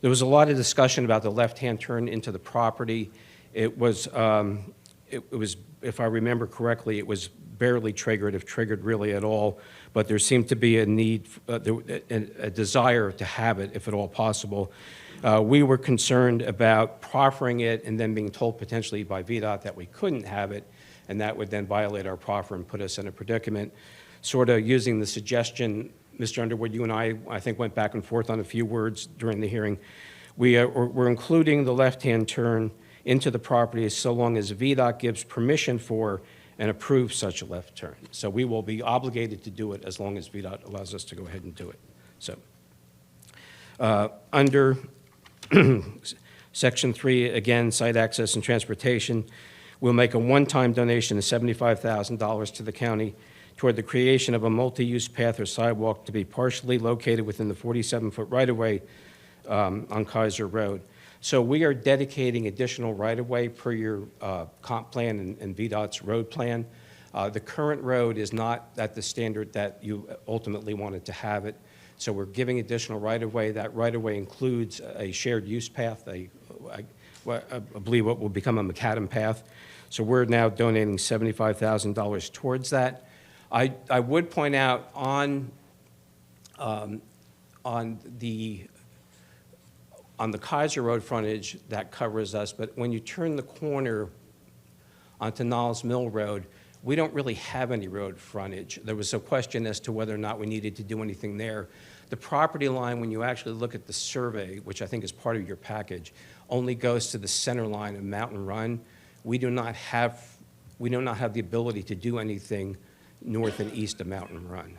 there was a lot of discussion about the left-hand turn into the property. It was, if I remember correctly, it was barely triggered, if triggered really at all, but there seemed to be a need, a desire to have it, if at all possible. We were concerned about proffering it and then being told potentially by VDOT that we couldn't have it, and that would then violate our proffer and put us in a predicament. Sort of using the suggestion, Mr. Underwood, you and I think, went back and forth on a few words during the hearing. We're including the left-hand turn into the property so long as VDOT gives permission for and approves such a left turn. So we will be obligated to do it as long as VDOT allows us to go ahead and do it. So under Section 3, again, Site Access and Transportation, we'll make a one-time donation of $75,000 to the county toward the creation of a multi-use path or sidewalk to be partially located within the 47-foot right-of-way on Kaiser Road. So we are dedicating additional right-of-way per your comp plan and VDOT's road plan. The current road is not at the standard that you ultimately wanted to have it, so we're giving additional right-of-way. That right-of-way includes a shared use path, I believe what will become a macadam path. So we're now donating $75,000 towards that. I would point out on the Kaiser Road frontage, that covers us, but when you turn the corner onto Niles Mill Road, we don't really have any road frontage. There was a question as to whether or not we needed to do anything there. The property line, when you actually look at the survey, which I think is part of your package, only goes to the center line of Mountain Run. We do not have the ability to do anything north and east of Mountain Run.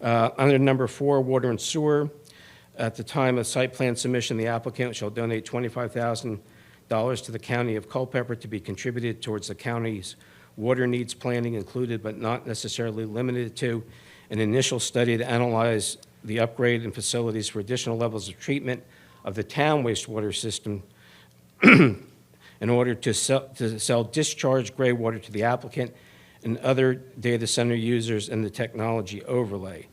Under number 4, water and sewer, at the time of site plan submission, the applicant shall donate $25,000 to the county of Culpeper to be contributed towards the county's water needs planning, included but not necessarily limited to an initial study to analyze the upgrade and facilities for additional levels of treatment of the town wastewater system in order to sell discharged gray water to the applicant and other data center users in the technology overlay.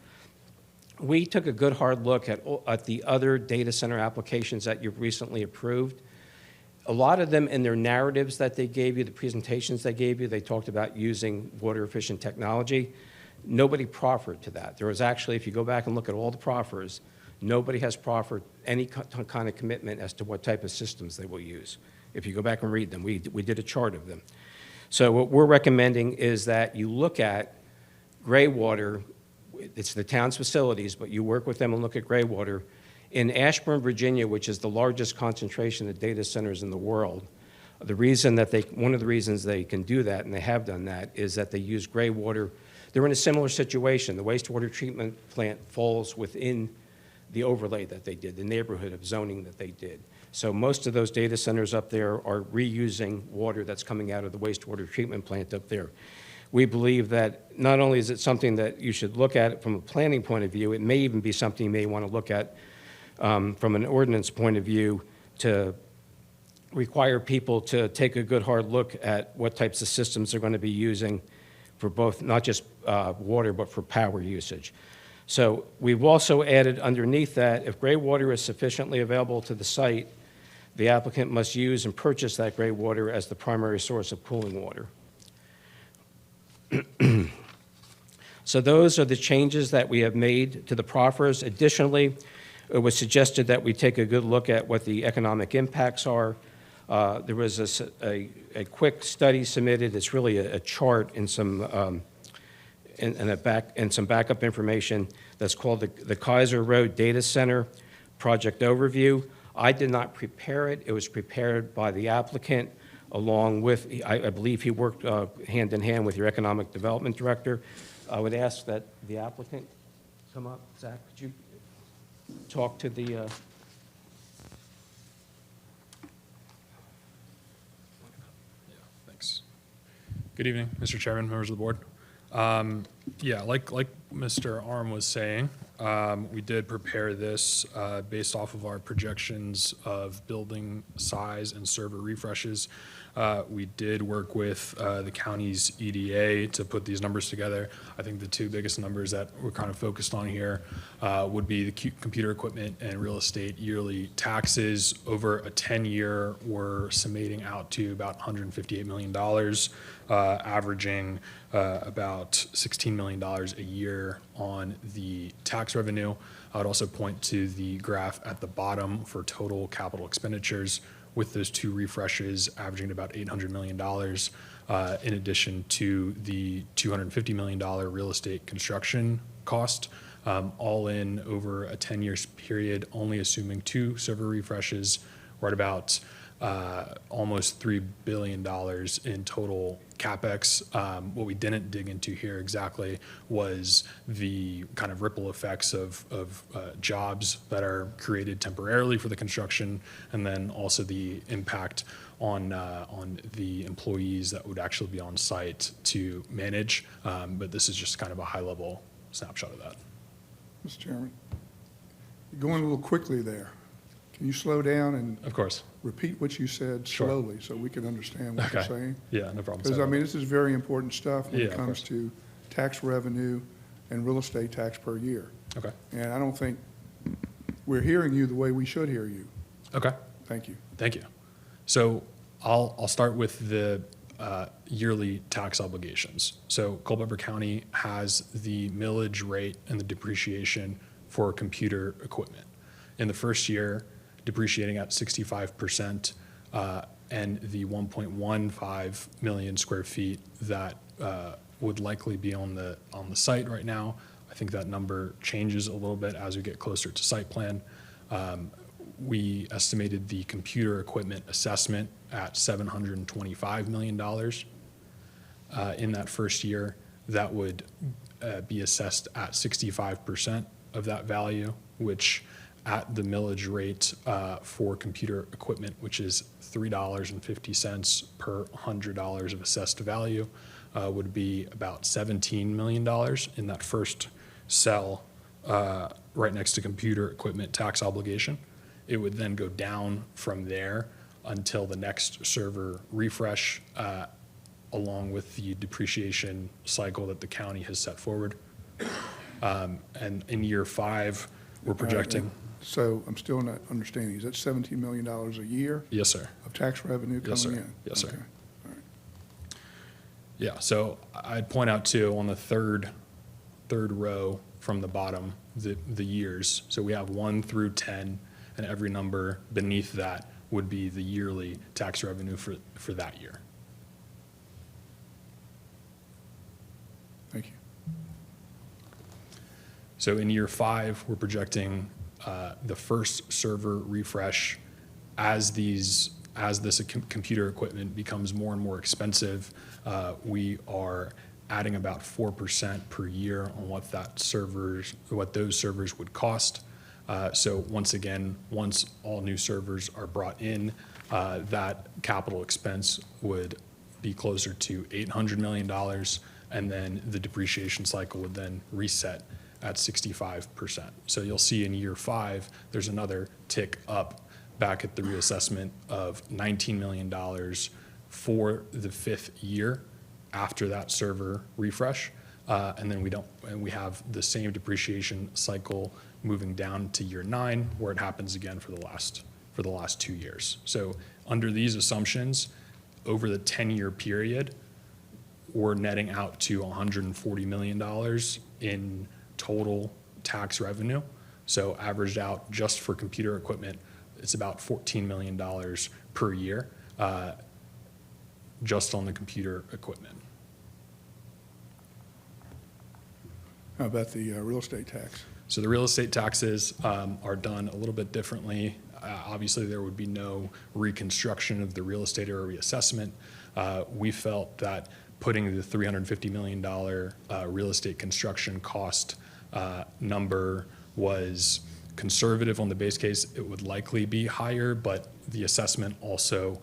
We took a good hard look at the other data center applications that you've recently approved. A lot of them, in their narratives that they gave you, the presentations they gave you, they talked about using water-efficient technology. Nobody proffered to that. There was actually, if you go back and look at all the proffers, nobody has proffered any kind of commitment as to what type of systems they will use. If you go back and read them, we did a chart of them. So what we're recommending is that you look at gray water. It's the town's facilities, but you work with them and look at gray water. In Ashburn, Virginia, which is the largest concentration of data centers in the world, one of the reasons they can do that, and they have done that, is that they use gray water. They're in a similar situation. The wastewater treatment plant falls within the overlay that they did, the neighborhood of zoning that they did. So most of those data centers up there are reusing water that's coming out of the wastewater treatment plant up there. We believe that not only is it something that you should look at from a planning point of view, it may even be something you may want to look at from an ordinance point of view to require people to take a good hard look at what types of systems they're going to be using for both, not just water, but for power usage. So we've also added underneath that, if gray water is sufficiently available to the site, the applicant must use and purchase that gray water as the primary source of cooling water. So those are the changes that we have made to the proffers. Additionally, it was suggested that we take a good look at what the economic impacts are. There was a quick study submitted. It's really a chart and some some backup information that's called the Kaiser Road Data Center Project Overview. I did not prepare it. It was prepared by the applicant along with, I believe he worked hand in hand with your economic development director. I would ask that the applicant come up. Zach, could you talk to the... Thanks. Good evening, Mr. Chairman, members of the board. Yeah, like Mr. Arm was saying, we did prepare this based off of our projections of building size and server refreshes. We did work with the county's EDA to put these numbers together. I think the two biggest numbers that we're kind of focused on here would be the computer equipment and real estate yearly taxes. Over a 10-year, we're summating out to about $158 million, averaging about $16 million a year on the tax revenue. I would also point to the graph at the bottom for total capital expenditures, with those two refreshes averaging about $800 million, in addition to the $250 million real estate construction cost, all in over a 10-year period, only assuming two server refreshes. We're at about almost $3 billion in total CapEx. What we didn't dig into here exactly was the kind of ripple effects of jobs that are created temporarily for the construction, and then also the impact on the employees that would actually be on site to manage. But this is just kind of a high-level snapshot of that. Mr. Chairman. You're going a little quickly there. Can you slow down and Of course. repeat what you said Sure. slowly so we can understand what you're Okay. saying? Yeah, no problem. Because, I mean, this is very important stuff when Yeah, it of comes course. to tax revenue and real estate tax per year. Okay. And I don't think we're hearing you the way we should hear you. Okay. Thank you. Thank you. So I'll start with the yearly tax obligations. So Culpeper County has the millage rate and the depreciation for computer equipment. In the first year, depreciating at 65%, and the 1.15 million square feet that would likely be on the site right now. I think that number changes a little bit as we get closer to site plan. We estimated the computer equipment assessment at $725 million in that first year. That would be assessed at 65% of that value, which at the millage rate for computer equipment, which is $3.50 per $100 of assessed value, would be about $17 million in that first cell right next to computer equipment tax obligation. It would then go down from there until the next server refresh, along with the depreciation cycle that the county has set forward. And in year 5, we're projecting. So I'm still not understanding. Is that $17 million a year Yes, sir. of tax revenue Yes, coming sir. in? Yes, sir. Okay. All right. Yeah, so I'd point out too, on the third row from the bottom, the years. So we have 1 through 10, and every number beneath that would be the yearly tax revenue for that year. Thank you. So in year 5, we're projecting the first server refresh as this computer equipment becomes more and more expensive. We are adding about 4% per year on what those servers would cost. So once again, once all new servers are brought in, that capital expense would be closer to $800 million, and then the depreciation cycle would then reset at 65%. So you'll see in year 5, there's another tick up back at the reassessment of $19 million for the 5th year after that server refresh. And then we have the same depreciation cycle moving down to year 9, where it happens again for the last 2 years. So under these assumptions, over the 10-year period, we're netting out to $140 million in total tax revenue. So averaged out just for computer equipment, it's about $14 million per year, just on the computer equipment. How about the real estate tax? So the real estate taxes are done a little bit differently. Obviously, there would be no reconstruction of the real estate or reassessment. We felt that putting the $350 million real estate construction cost number was conservative on the base case. It would likely be higher, but the assessment also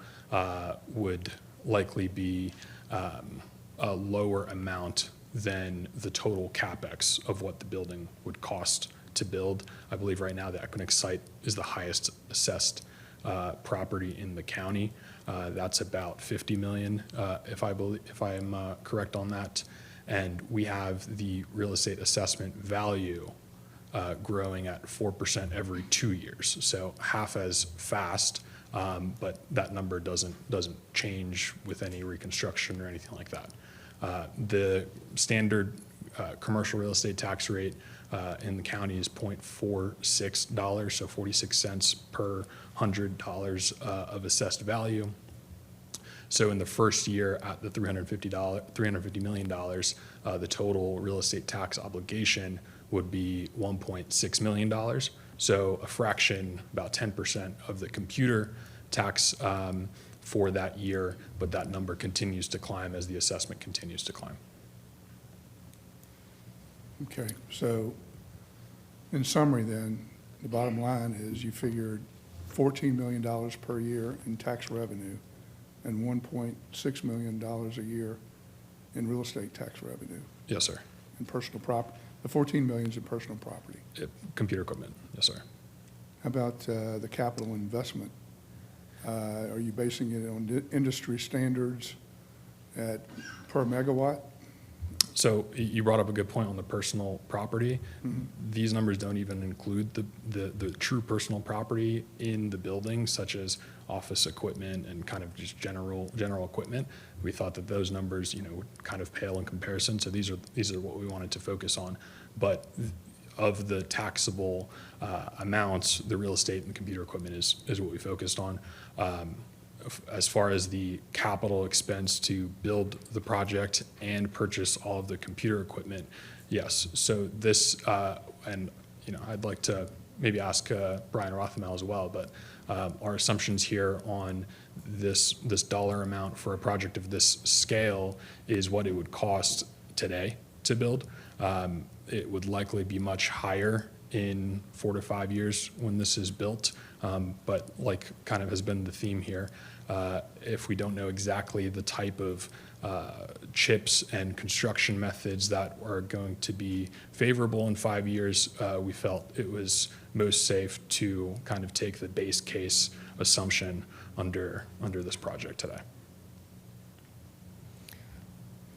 would likely be a lower amount than the total CapEx of what the building would cost to build. I believe right now the Equinix site is the highest assessed property in the county. That's about $50 million, if I am correct on that. And we have the real estate assessment value growing at 4% every 2 years. So half as fast, but that number doesn't change with any reconstruction or anything like that. The standard commercial real estate tax rate in the county is $0.46, so 46 cents per $100 of assessed value. So in the first year at the $350 million, the total real estate tax obligation would be $1.6 million. So a fraction, about 10% of the computer tax for that year, but that number continues to climb as the assessment continues to climb. Okay, so in summary then, the bottom line is you figured $14 million per year in tax revenue and $1.6 million a year in real estate tax revenue. Yes, sir. And personal property. The $14 million is in personal property. Computer equipment, yes, sir. How about the capital investment? Are you basing it on industry standards per megawatt? So you brought up a good point on the personal property. These numbers don't even include the true personal property in the building, such as office equipment and kind of just general equipment. We thought that those numbers, would kind of pale in comparison. So these are what we wanted to focus on. But of the taxable amounts, the real estate and computer equipment is what we focused on. As far as the capital expense to build the project and purchase all of the computer equipment, yes. So this, and I'd like to maybe ask Brian Rothamel as well, but our assumptions here on this dollar amount for a project of this scale is what it would cost today to build. It would likely be much higher in 4 to 5 years when this is built, but like kind of has been the theme here, if we don't know exactly the type of chips and construction methods that are going to be favorable in 5 years, we felt it was most safe to kind of take the base case assumption under this project today.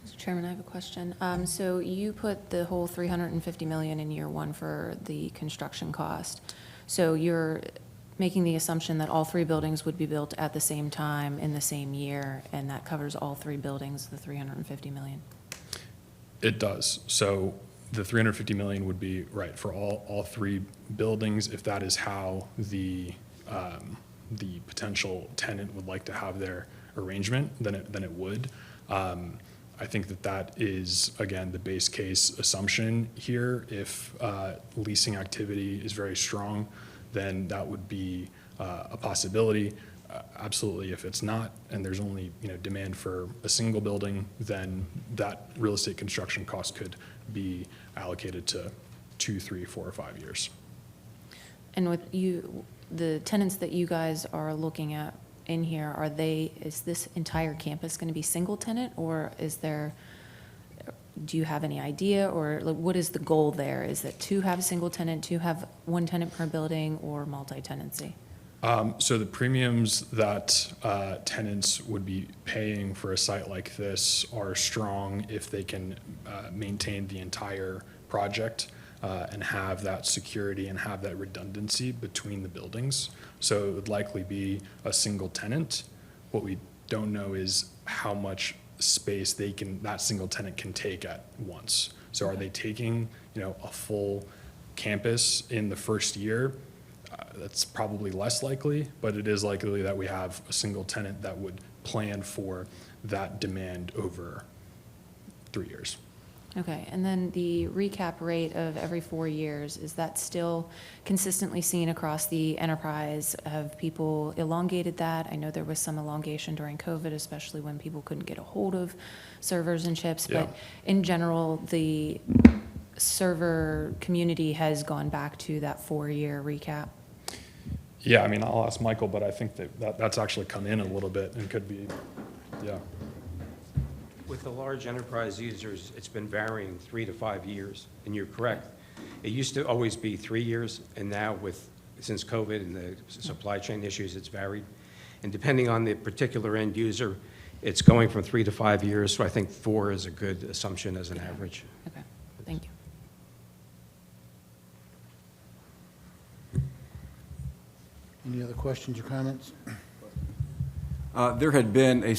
Mr. Chairman, I have a question. So you put the whole $350 million in year one for the construction cost. So you're making the assumption that all 3 buildings would be built at the same time in the same year, and that covers all 3 buildings, the $350 million? It does. So the $350 million would be right for all 3 buildings, if that is how the potential tenant would like to have their arrangement, then it would. I think that is, again, the base case assumption here. If leasing activity is very strong, then that would be a possibility. Absolutely, if it's not, and there's only demand for a single building, then that real estate construction cost could be allocated to 2, 3, 4, or 5 years. And with the tenants that you guys are looking at in here, is this entire campus going to be single tenant, or do you have any idea, or what is the goal there? Is it to have a single tenant, to have 1 tenant per building, or multi-tenancy? So the premiums that tenants would be paying for a site like this are strong if they can maintain the entire project and have that security and have that redundancy between the buildings. So it would likely be a single tenant. What we don't know is how much space that single tenant can take at once. So are they taking a full campus in the first year? That's probably less likely, but it is likely that we have a single tenant that would plan for that demand over 3 years. Okay, and then the recap rate of every 4 years, is that still consistently seen across the enterprise? Have people elongated that? I know there was some elongation during COVID, especially when people couldn't get a hold of servers and chips, Yeah. but in general, the server community has gone back to that 4-year recap? Yeah, I mean, I'll ask Michael, but I think that's actually come in a little bit and could be, yeah. With the large enterprise users, it's been varying 3 to 5 years, and you're correct. It used to always be 3 years, and now since COVID and the supply chain issues, it's varied. And depending on the particular end user, it's going from 3 to 5 years, so I think 4 is a good assumption as an average. Okay, thank you. Any other questions or comments? There had been a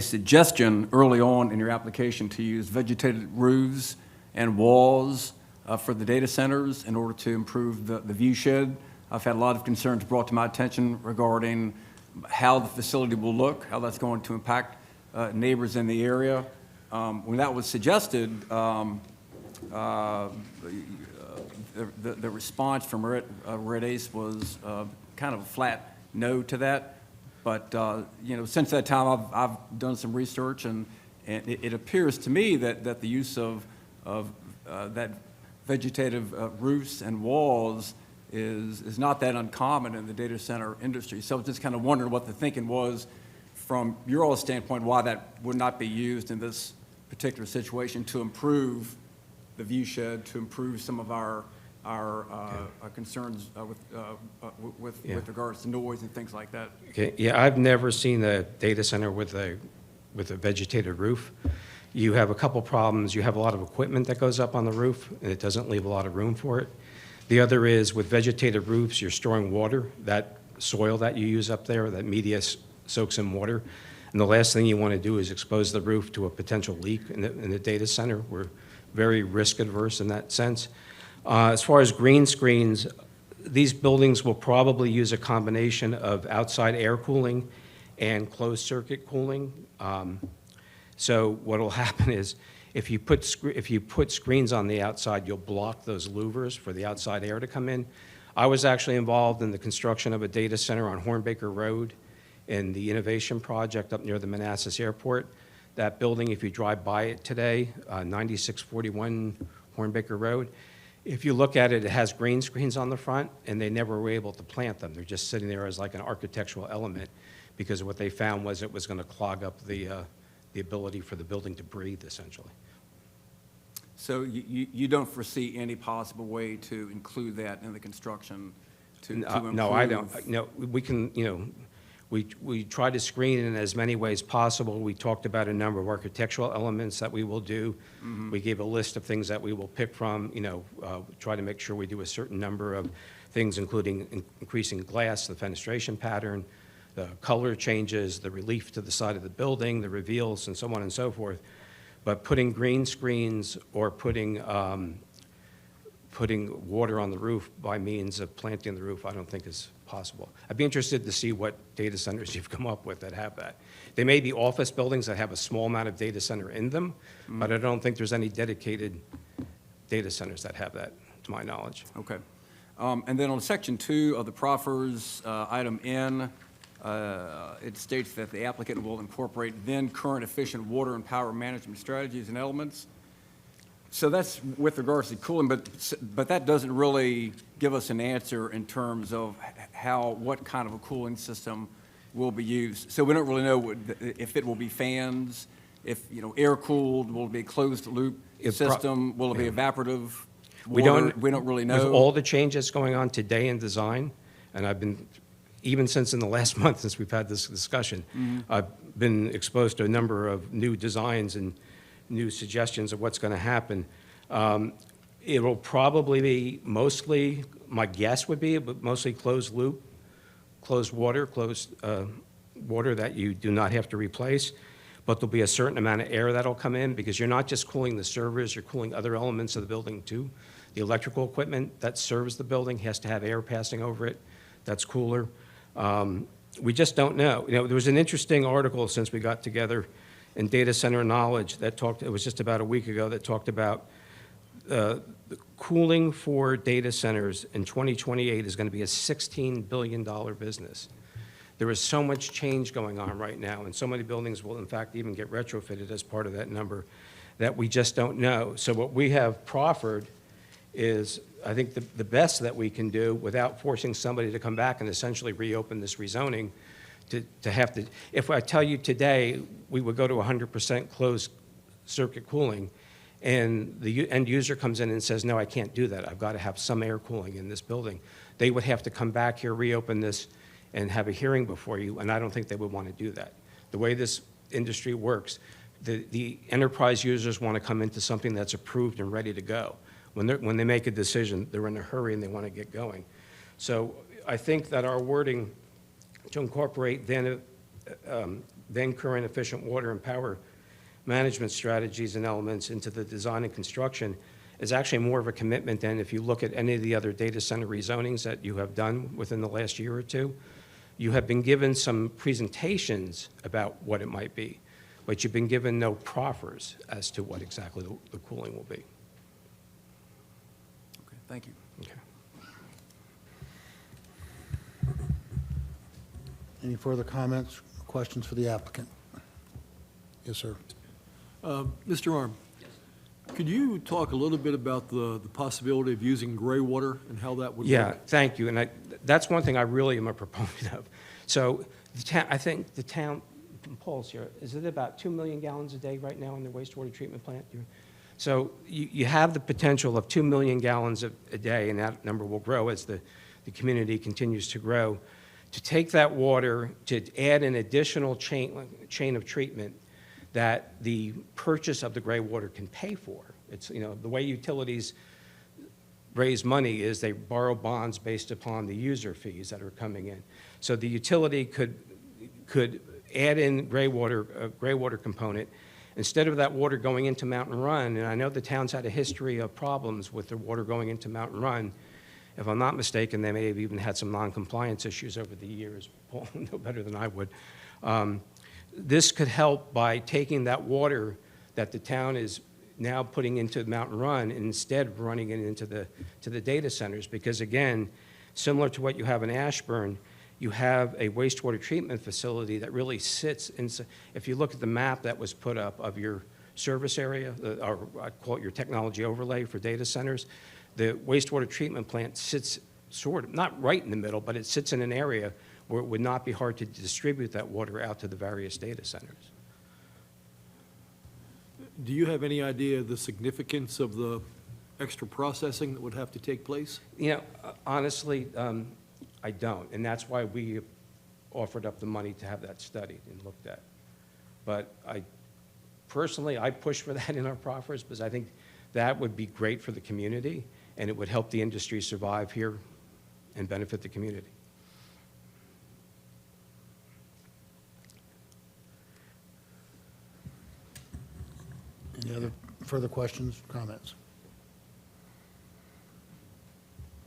suggestion early on in your application to use vegetated roofs and walls for the data centers in order to improve the view shed. I've had a lot of concerns brought to my attention regarding how the facility will look, how that's going to impact neighbors in the area. When that was suggested, the response from Red Ace was kind of a flat no to that. But since that time, I've done some research, and it appears to me that the use of that vegetative roofs and walls is not that uncommon in the data center industry. So just kind of wondering what the thinking was from your all standpoint, why that would not be used in this particular situation to improve the view shed, to improve some of our our concerns with Yeah. regards to noise and things like that. Okay, yeah, I've never seen a data center with a vegetated roof. You have a couple problems. You have a lot of equipment that goes up on the roof, and it doesn't leave a lot of room for it. The other is with vegetated roofs, you're storing water. That soil that you use up there, that media soaks in water. And the last thing you want to do is expose the roof to a potential leak in the data center. We're very risk adverse in that sense. As far as green screens, these buildings will probably use a combination of outside air cooling and closed circuit cooling. So what will happen is if you put screens on the outside, you'll block those louvers for the outside air to come in. I was actually involved in the construction of a data center on Hornbaker Road in the Innovation Project up near the Manassas Airport. That building, if you drive by it today, 9641 Hornbaker Road, if you look at it, it has green screens on the front, and they never were able to plant them. They're just sitting there as like an architectural element because what they found was it was going to clog up the ability for the building to breathe, essentially. So you don't foresee any possible way to include that in the construction to improve? No, I don't. No, we can, we try to screen in as many ways possible. We talked about a number of architectural elements that we will do. Mhm. We gave a list of things that we will pick from, try to make sure we do a certain number of things, including increasing glass, the fenestration pattern, the color changes, the relief to the side of the building, the reveals, and so on and so forth. But putting green screens or putting water on the roof by means of planting the roof, I don't think is possible. I'd be interested to see what data centers you've come up with that have that. They may be office buildings that have a small amount of data center in them, but I don't think there's any dedicated data centers that have that, to my knowledge. Okay. And then on section 2 of the proffers, item N, it states that the applicant will incorporate then current efficient water and power management strategies and elements. So that's with regards to cooling, but that doesn't really give us an answer in terms of what kind of a cooling system will be used. So we don't really know if it will be fans, if, air cooled, will it be a closed loop system, will it be evaporative water? We don't really know. With all the changes going on today in design, and I've been, even since in the last month since we've had this discussion, I've been exposed to a number of new designs and new suggestions of what's going to happen. It will probably be mostly, my guess would be, but mostly closed loop, closed water that you do not have to replace. But there'll be a certain amount of air that'll come in because you're not just cooling the servers, you're cooling other elements of the building too. The electrical equipment that serves the building has to have air passing over it. That's cooler. We just don't know. There was an interesting article since we got together in Data Center Knowledge that it was just about a week ago, that talked about the cooling for data centers in 2028 is going to be a $16 billion business. There is so much change going on right now, and so many buildings will, in fact, even get retrofitted as part of that number that we just don't know. So what we have proffered is, I think, the best that we can do without forcing somebody to come back and essentially reopen this rezoning, to have to, if I tell you today we would go to 100% closed circuit cooling, and the end user comes in and says, no, I can't do that, I've got to have some air cooling in this building, they would have to come back here, reopen this, and have a hearing before you, and I don't think they would want to do that. The way this industry works, the enterprise users want to come into something that's approved and ready to go. When they make a decision, they're in a hurry and they want to get going. So I think that our wording to incorporate then current efficient water and power management strategies and elements into the design and construction is actually more of a commitment than if you look at any of the other data center rezonings that you have done within the last year or two. You have been given some presentations about what it might be, but you've been given no proffers as to what exactly the cooling will be. Okay, thank you. Okay. Any further comments, questions for the applicant? Yes, sir. Mr. Arm, could you talk a little bit about the possibility of using gray water and how that would work? Yeah, thank you. And that's one thing I really am a proponent of. So I think the town, Paul's here, is it about 2 million gallons a day right now in the wastewater treatment plant? So you have the potential of 2 million gallons a day, and that number will grow as the community continues to grow, to take that water, to add an additional chain of treatment that the purchase of the gray water can pay for. It's, the way utilities raise money is they borrow bonds based upon the user fees that are coming in. So the utility could add in gray water, a gray water component. Instead of that water going into Mountain Run, and I know the town's had a history of problems with the water going into Mountain Run. If I'm not mistaken, they may have even had some non-compliance issues over the years. Paul will know better than I would. This could help by taking that water that the town is now putting into Mountain Run and instead running it into the data centers. Because again, similar to what you have in Ashburn, you have a wastewater treatment facility that really sits in, if you look at the map that was put up of your service area, or I call it your technology overlay for data centers, the wastewater treatment plant sits sort of, not right in the middle, but it sits in an area where it would not be hard to distribute that water out to the various data centers. Do you have any idea of the significance of the extra processing that would have to take place? Honestly, I don't, and that's why we offered up the money to have that studied and looked at. But personally, I push for that in our proffers because I think that would be great for the community, and it would help the industry survive here and benefit the community. Any other further questions, comments?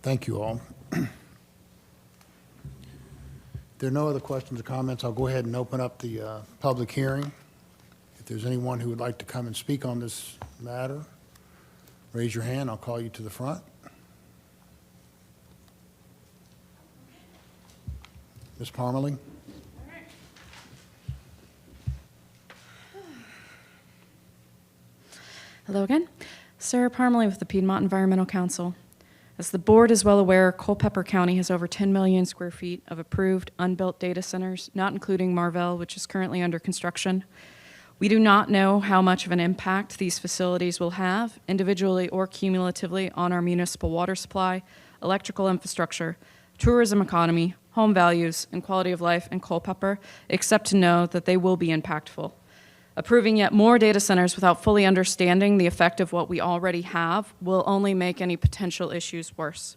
Thank you all. If there are no other questions or comments, I'll go ahead and open up the public hearing. If there's anyone who would like to come and speak on this matter, raise your hand. I'll call you to the front. Ms. Parmalee? Hello again. Sarah Parmalee with the Piedmont Environmental Council. As the board is well aware, Culpeper County has over 10 million square feet of approved unbuilt data centers, not including Marvell, which is currently under construction. We do not know how much of an impact these facilities will have, individually or cumulatively, on our municipal water supply, electrical infrastructure, tourism economy, home values, and quality of life in Culpeper, except to know that they will be impactful. Approving yet more data centers without fully understanding the effect of what we already have will only make any potential issues worse.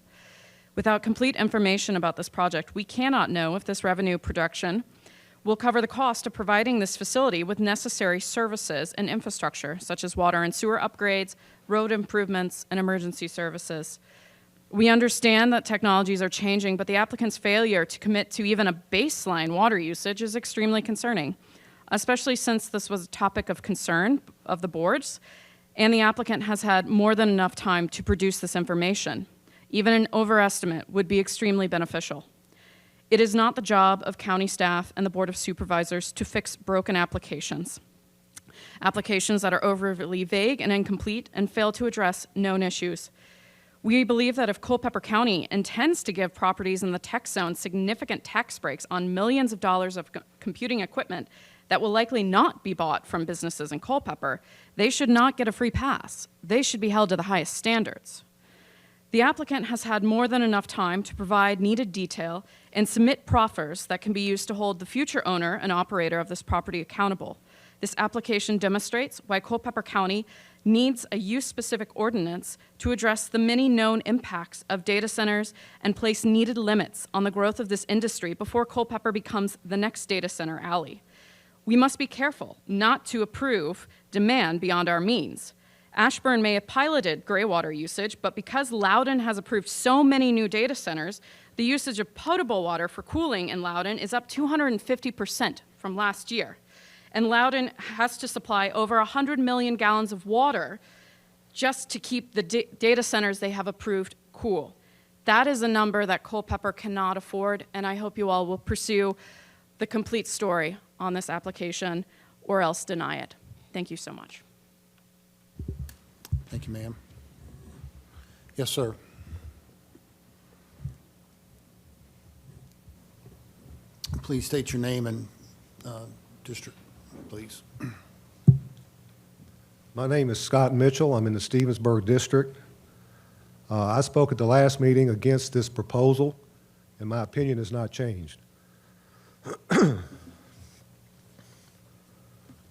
Without complete information about this project, we cannot know if this revenue production will cover the cost of providing this facility with necessary services and infrastructure, such as water and sewer upgrades, road improvements, and emergency services. We understand that technologies are changing, but the applicant's failure to commit to even a baseline water usage is extremely concerning, especially since this was a topic of concern of the boards, and the applicant has had more than enough time to produce this information. Even an overestimate would be extremely beneficial. It is not the job of county staff and the Board of Supervisors to fix broken applications that are overly vague and incomplete and fail to address known issues. We believe that if Culpeper County intends to give properties in the tech zone significant tax breaks on millions of dollars of computing equipment that will likely not be bought from businesses in Culpeper, they should not get a free pass. They should be held to the highest standards. The applicant has had more than enough time to provide needed detail and submit proffers that can be used to hold the future owner and operator of this property accountable. This application demonstrates why Culpeper County needs a use-specific ordinance to address the many known impacts of data centers and place needed limits on the growth of this industry before Culpeper becomes the next data center alley. We must be careful not to approve demand beyond our means. Ashburn may have piloted gray water usage, but because Loudoun has approved so many new data centers, the usage of potable water for cooling in Loudoun is up 250% from last year. And Loudoun has to supply over 100 million gallons of water just to keep the data centers they have approved cool. That is a number that Culpeper cannot afford, and I hope you all will pursue the complete story on this application or else deny it. Thank you so much. Thank you, ma'am. Yes, sir. Please state your name and district, please. My name is Scott Mitchell. I'm in the Stevensburg District. I spoke at the last meeting against this proposal, and my opinion has not changed.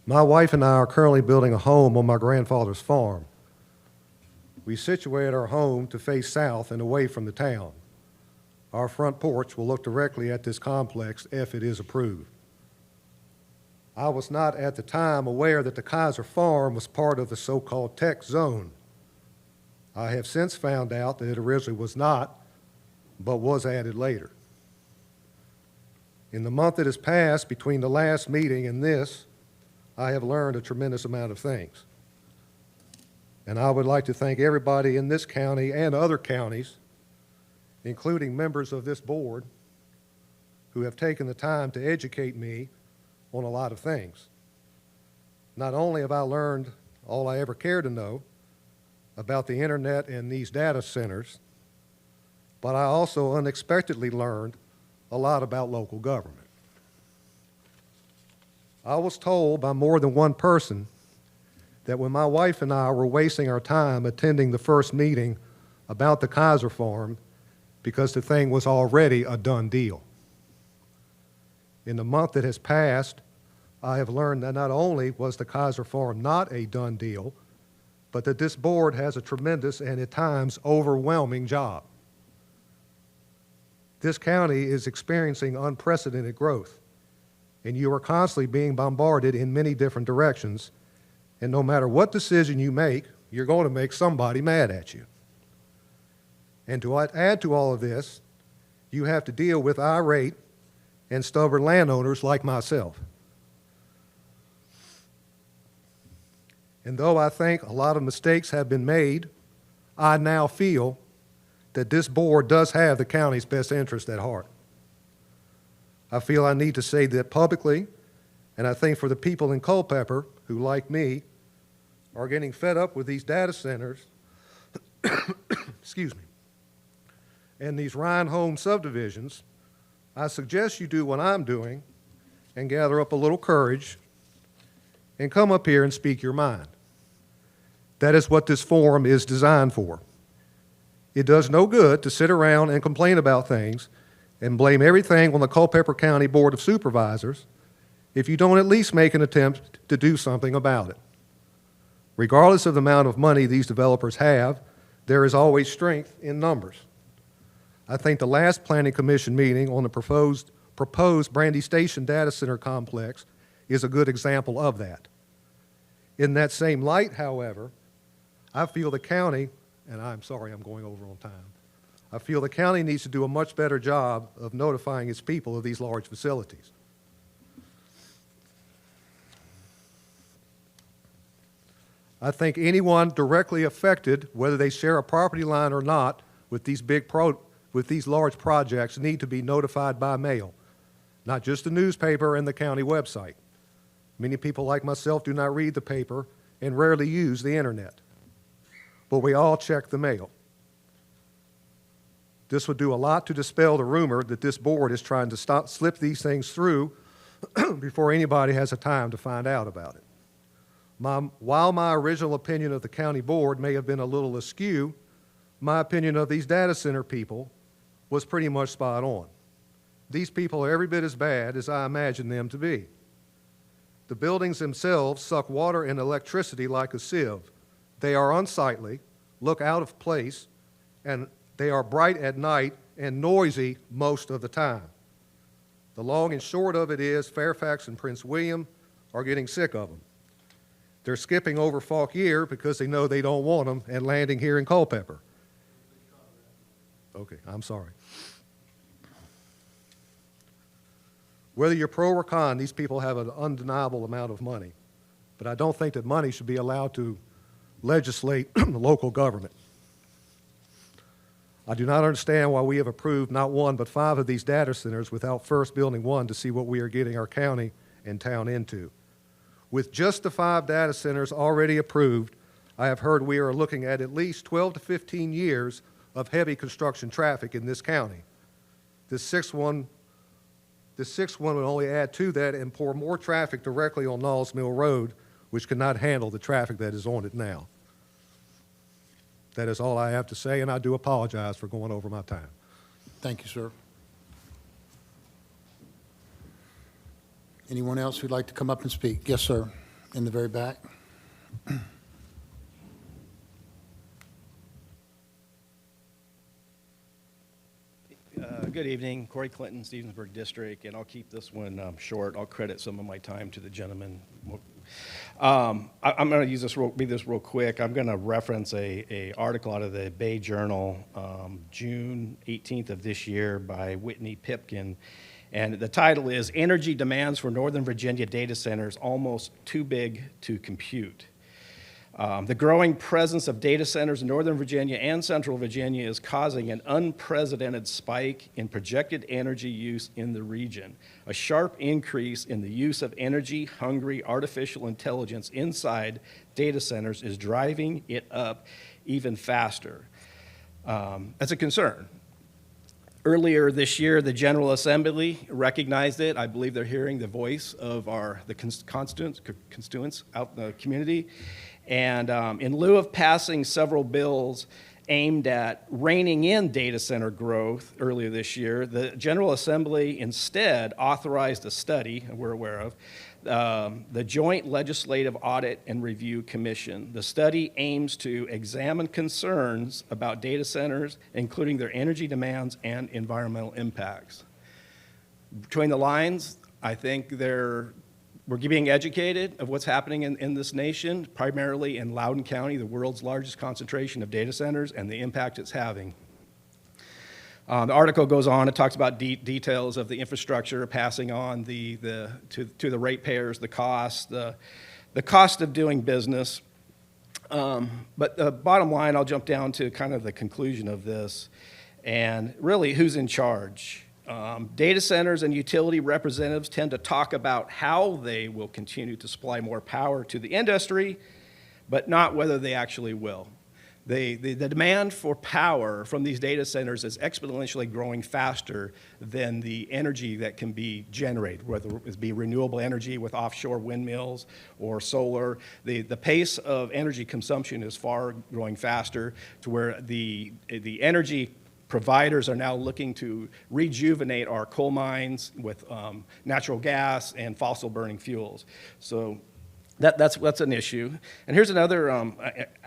My wife and I are currently building a home on my grandfather's farm. We situated our home to face south and away from the town. Our front porch will look directly at this complex if it is approved. I was not at the time aware that the Kaiser Farm was part of the so-called tech zone. I have since found out that it originally was not, but was added later. In the month that has passed between the last meeting and this, I have learned a tremendous amount of things. And I would like to thank everybody in this county and other counties, including members of this board, who have taken the time to educate me on a lot of things. Not only have I learned all I ever cared to know about the internet and these data centers, but I also unexpectedly learned a lot about local government. I was told by more than one person that when my wife and I were wasting our time attending the first meeting about the Kaiser Farm because the thing was already a done deal. In the month that has passed, I have learned that not only was the Kaiser Farm not a done deal, but that this board has a tremendous and at times overwhelming job. This county is experiencing unprecedented growth, and you are constantly being bombarded in many different directions, and no matter what decision you make, you're going to make somebody mad at you. And to add to all of this, you have to deal with irate and stubborn landowners like myself. And though I think a lot of mistakes have been made, I now feel that this board does have the county's best interest at heart. I feel I need to say that publicly, and I think for the people in Culpeper who, like me, are getting fed up with these data centers, excuse me, and these Ryan home subdivisions, I suggest you do what I'm doing and gather up a little courage and come up here and speak your mind. That is what this forum is designed for. It does no good to sit around and complain about things and blame everything on the Culpeper County Board of Supervisors if you don't at least make an attempt to do something about it. Regardless of the amount of money these developers have, there is always strength in numbers. I think the last Planning Commission meeting on the proposed Brandy Station Data Center complex is a good example of that. In that same light, however, I feel the county, and I'm sorry I'm going over on time, I feel the county needs to do a much better job of notifying its people of these large facilities. I think anyone directly affected, whether they share a property line or not, with these large projects need to be notified by mail, not just the newspaper and the county website. Many people like myself do not read the paper and rarely use the internet, but we all check the mail. This would do a lot to dispel the rumor that this board is trying to slip these things through before anybody has a time to find out about it. While my original opinion of the county board may have been a little askew, my opinion of these data center people was pretty much spot on. These people are every bit as bad as I imagined them to be. The buildings themselves suck water and electricity like a sieve. They are unsightly, look out of place, and they are bright at night and noisy most of the time. The long and short of it is Fairfax and Prince William are getting sick of them. They're skipping over Fauquier because they know they don't want them and landing here in Culpeper. Okay, I'm sorry. Whether you're pro or con, these people have an undeniable amount of money. But I don't think that money should be allowed to legislate local government. I do not understand why we have approved not one but 5 of these data centers without first building one to see what we are getting our county and town into. With just the 5 data centers already approved, I have heard we are looking at least 12 to 15 years of heavy construction traffic in this county. This sixth one would only add to that and pour more traffic directly on Knowles Mill Road, which cannot handle the traffic that is on it now. That is all I have to say, and I do apologize for going over my time. Thank you, sir. Anyone else who'd like to come up and speak? Yes, sir, in the very back. Good evening, Corey Clinton, Stevensburg District, and I'll keep this one short. I'll credit some of my time to the gentleman. I'm going to use this real quick. I'm going to reference a article out of the Bay Journal, June 18th of this year by Whitney Pipkin, and the title is "Energy Demands for Northern Virginia Data Centers Almost Too Big to Compute." The growing presence of data centers in Northern Virginia and Central Virginia is causing an unprecedented spike in projected energy use in the region. A sharp increase in the use of energy-hungry artificial intelligence inside data centers is driving it up even faster. That's a concern. Earlier this year, the General Assembly recognized it. I believe they're hearing the voice of the constituents out in the community. And in lieu of passing several bills aimed at reining in data center growth earlier this year, the General Assembly instead authorized a study, we're aware of, the Joint Legislative Audit and Review Commission. The study aims to examine concerns about data centers, including their energy demands and environmental impacts. Between the lines, I think we're being educated of what's happening in this nation, primarily in Loudoun County, the world's largest concentration of data centers, and the impact it's having. The article goes on, it talks about details of the infrastructure passing on to the ratepayers, the cost of doing business. But the bottom line, I'll jump down to kind of the conclusion of this, and really who's in charge. Data centers and utility representatives tend to talk about how they will continue to supply more power to the industry, but not whether they actually will. The demand for power from these data centers is exponentially growing faster than the energy that can be generated, whether it be renewable energy with offshore windmills or solar. The pace of energy consumption is far growing faster to where the energy providers are now looking to rejuvenate our coal mines with natural gas and fossil burning fuels. So that's an issue. And here's another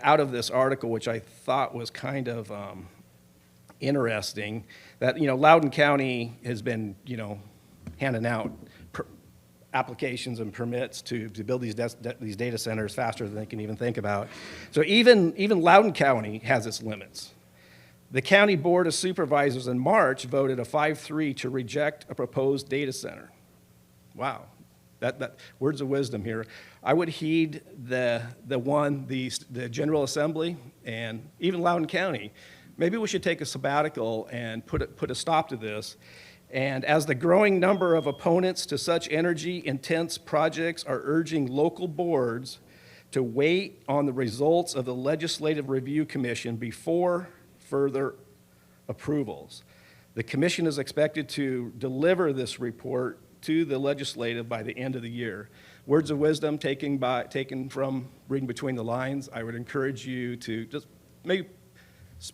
out of this article, which I thought was kind of interesting, that Loudoun County has been handing out applications and permits to build these data centers faster than they can even think about. So even Loudoun County has its limits. The County Board of Supervisors in March voted a 5-3 to reject a proposed data center. Wow, that words of wisdom here. I would heed the General Assembly and even Loudoun County. Maybe we should take a sabbatical and put a stop to this. And as the growing number of opponents to such energy-intense projects are urging local boards to wait on the results of the Legislative Review Commission before further approvals. The commission is expected to deliver this report to the legislative by the end of the year. Words of wisdom taken from reading between the lines. I would encourage you to just maybe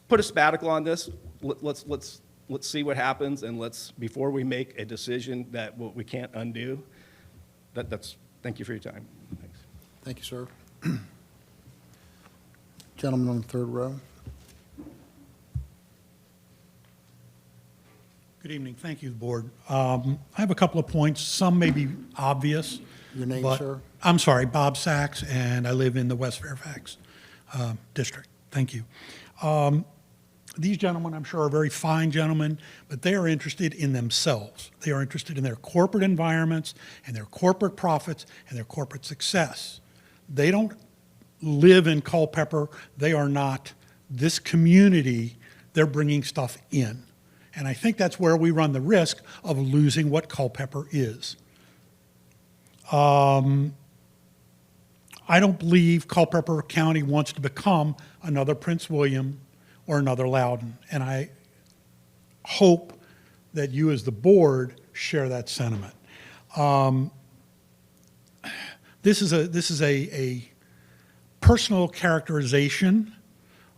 put a sabbatical on this. Let's see what happens, and before we make a decision that we can't undo. Thank you for your time. Thanks. Thank you, sir. Gentleman on the third row. Good evening. Thank you, Board. I have a couple of points. Some may be obvious. Your name, but sir? I'm sorry, Bob Sachs, and I live in the West Fairfax district. Thank you. These gentlemen, I'm sure, are very fine gentlemen, but they are interested in themselves. They are interested in their corporate environments and their corporate profits and their corporate success. They don't live in Culpeper. They are not this community. They're bringing stuff in. And I think that's where we run the risk of losing what Culpeper is. I don't believe Culpeper County wants to become another Prince William or another Loudoun. And I hope that you as the board share that sentiment. This is a personal characterization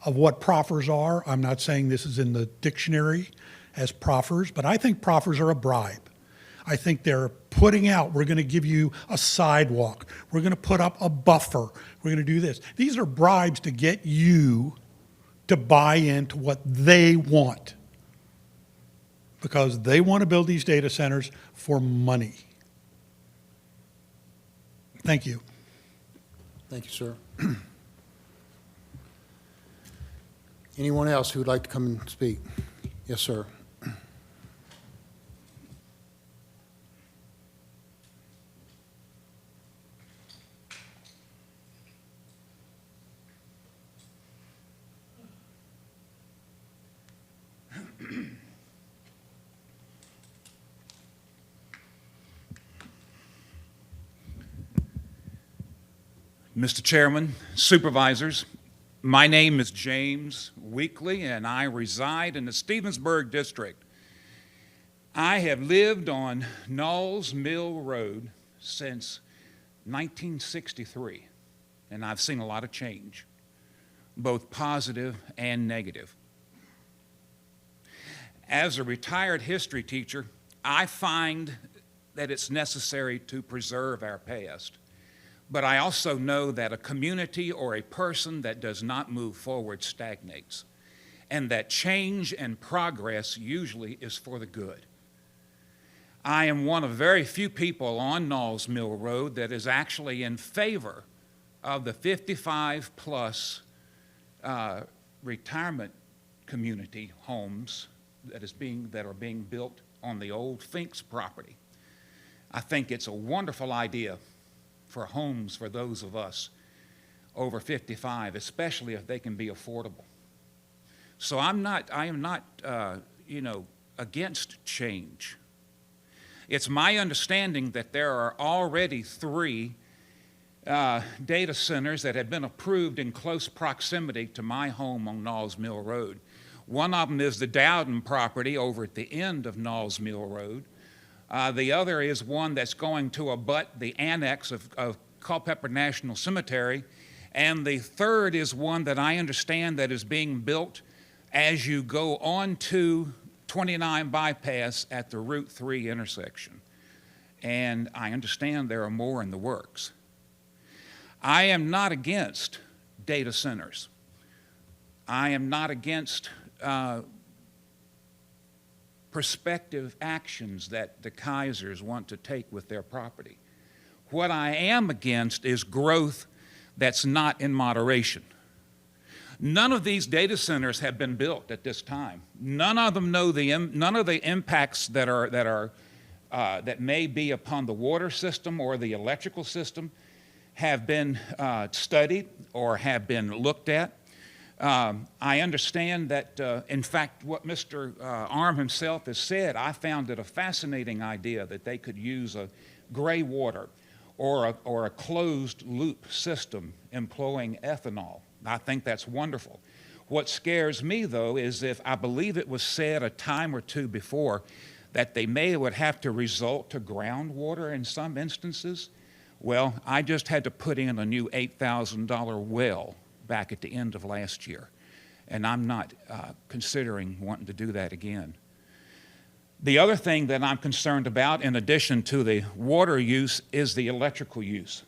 of what proffers are. I'm not saying this is in the dictionary as proffers, but I think proffers are a bribe. I think they're putting out, we're going to give you a sidewalk, we're going to put up a buffer, we're going to do this. These are bribes to get you to buy into what they want, because they want to build these data centers for money. Thank you. Thank you, sir. Anyone else who would like to come and speak? Yes, sir. Mr. Chairman, Supervisors, my name is James Weekly, and I reside in the Stevensburg District. I have lived on Knowles Mill Road since 1963, and I've seen a lot of change, both positive and negative. As a retired history teacher, I find that it's necessary to preserve our past. But I also know that a community or a person that does not move forward stagnates, and that change and progress usually is for the good. I am one of very few people on Knowles Mill Road that is actually in favor of the 55-plus retirement community homes that are being built on the old Finks property. I think it's a wonderful idea for homes for those of us over 55, especially if they can be affordable. So I am not, against change. It's my understanding that there are already 3 data centers that have been approved in close proximity to my home on Knowles Mill Road. One of them is the Dowden property over at the end of Knowles Mill Road. The other is one that's going to abut the annex of Culpeper National Cemetery. And the third is one that I understand that is being built as you go on to 29 bypass at the Route 3 intersection. And I understand there are more in the works. I am not against data centers. I am not against prospective actions that the Kaisers want to take with their property. What I am against is growth that's not in moderation. None of these data centers have been built at this time. None of them know none of the impacts that may be upon the water system or the electrical system have been studied or have been looked at. I understand that, in fact, what Mr. Arm himself has said, I found it a fascinating idea that they could use a gray water or a closed loop system employing ethanol. I think that's wonderful. What scares me, though, is if I believe it was said a time or two before that they would have to resort to groundwater in some instances. Well, I just had to put in a new $8,000 well back at the end of last year, and I'm not considering wanting to do that again. The other thing that I'm concerned about, in addition to the water use, is the electrical use.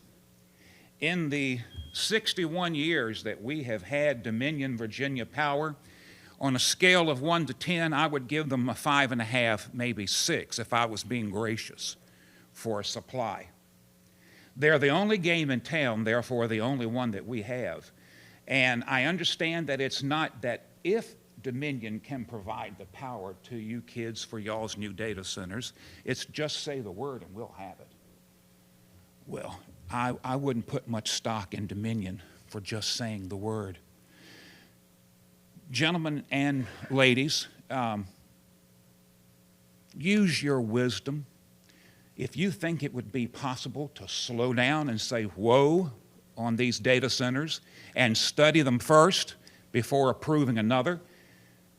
In the 61 years that we have had Dominion Virginia Power, on a scale of 1 to 10, I would give them a 5.5, maybe 6, if I was being gracious, for a supply. They're the only game in town, therefore the only one that we have. And I understand that it's not that if Dominion can provide the power to you kids for y'all's new data centers, it's just say the word and we'll have it. Well, I wouldn't put much stock in Dominion for just saying the word. Gentlemen and ladies, use your wisdom. If you think it would be possible to slow down and say whoa on these data centers and study them first before approving another,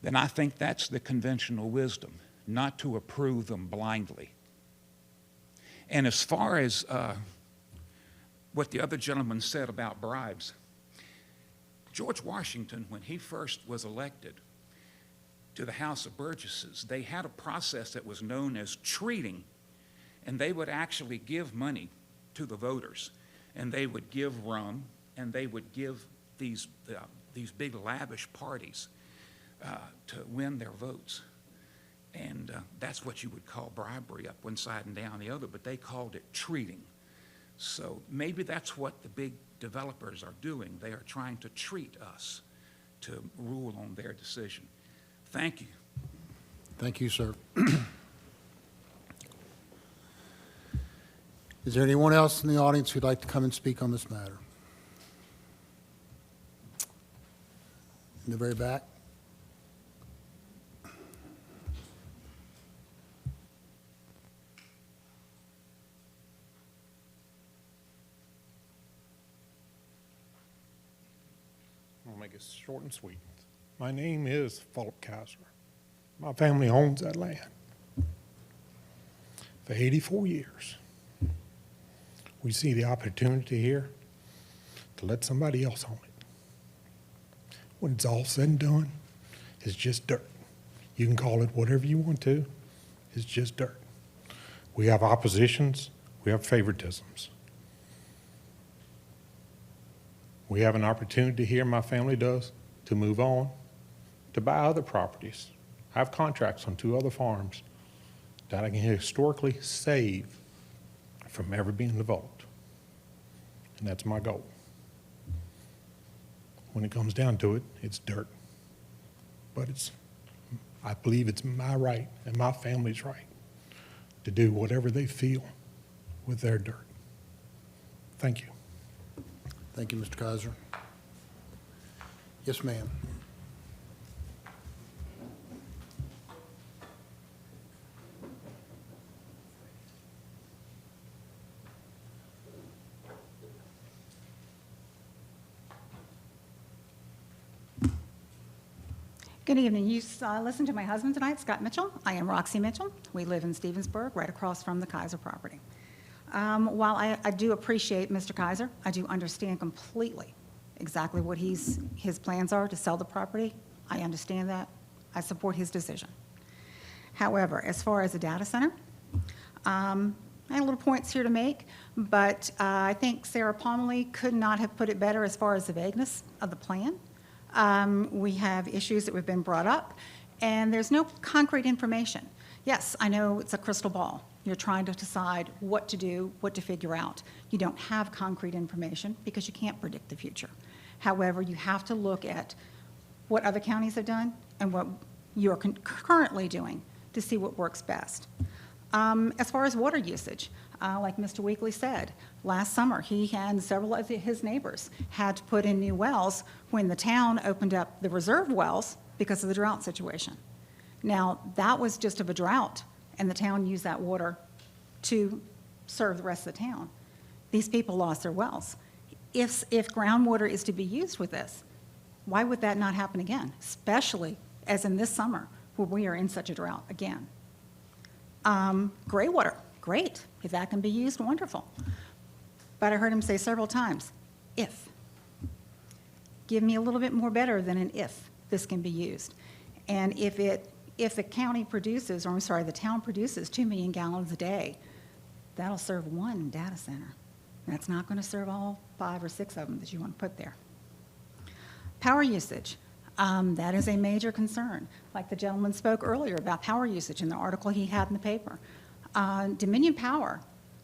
then I think that's the conventional wisdom, not to approve them blindly. And as far as what the other gentleman said about bribes. George Washington, when he first was elected to the House of Burgesses, they had a process that was known as treating, and they would actually give money to the voters, and they would give rum, and they would give these big lavish parties to win their votes. And that's what you would call bribery, up one side and down the other, but they called it treating. So maybe that's what the big developers are doing. They are trying to treat us to rule on their decision. Thank you. Thank you, sir. Is there anyone else in the audience who'd like to come and speak on this matter? In the very back? I'll make it short and sweet. My name is Philip Kaiser. My family owns that land for 84 years. We see the opportunity here to let somebody else own it. When it's all said and done, it's just dirt. You can call it whatever you want to. It's just dirt. We have oppositions. We have favoritisms. We have an opportunity here, my family does, to move on, to buy other properties. I have contracts on 2 other farms that I can historically save from ever being developed. And that's my goal. When it comes down to it, it's dirt. But I believe it's my right and my family's right to do whatever they feel with their dirt. Thank you. Thank you, Mr. Kaiser. Yes, ma'am. Good evening. You listened to my husband tonight, Scott Mitchell. I am Roxy Mitchell. We live in Stevensburg, right across from the Kaiser property. While I do appreciate Mr. Kaiser, I do understand completely exactly what his plans are to sell the property. I understand that. I support his decision. However, as far as a data center, I had little points here to make, but I think Sarah Pomeroy could not have put it better as far as the vagueness of the plan. We have issues that have been brought up, and there's no concrete information. Yes, I know it's a crystal ball. You're trying to decide what to do, what to figure out. You don't have concrete information because you can't predict the future. However, you have to look at what other counties have done and what you're currently doing to see what works best. As far as water usage, like Mr. Weekly said, last summer he and several of his neighbors had to put in new wells when the town opened up the reserve wells because of the drought situation. Now, that was just of a drought, and the town used that water to serve the rest of the town. These people lost their wells. If groundwater is to be used with this, why would that not happen again, especially as in this summer where we are in such a drought again? Gray water, great. If that can be used, wonderful. But I heard him say several times, if. Give me a little bit more better than an if this can be used. And if the county produces, or I'm sorry, the town produces 2 million gallons a day, that'll serve 1 data center. That's not going to serve all 5 or 6 of them that you want to put there. Power usage, that is a major concern. Like the gentleman spoke earlier about power usage in the article he had in the paper. Dominion Power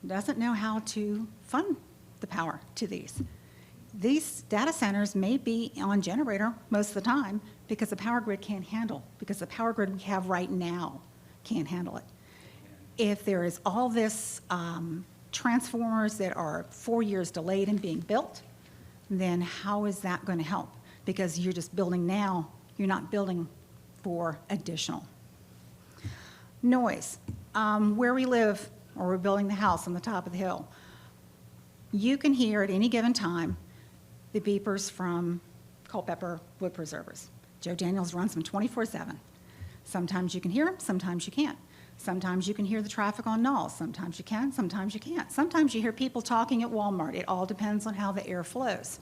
doesn't know how to fund the power to these. These data centers may be on generator most of the time because the power grid can't handle, because the power grid we have right now can't handle it. If there is all this transformers that are 4 years delayed in being built, then how is that going to help? Because you're just building now, you're not building for additional. Noise. Where we live, or we're building the house on the top of the hill, you can hear at any given time the beepers from Culpeper wood preservers. Joe Daniels runs them 24/7. Sometimes you can hear them, sometimes you can't. Sometimes you can hear the traffic on Knowles, sometimes you can, sometimes you can't. Sometimes you hear people talking at Walmart. It all depends on how the air flows.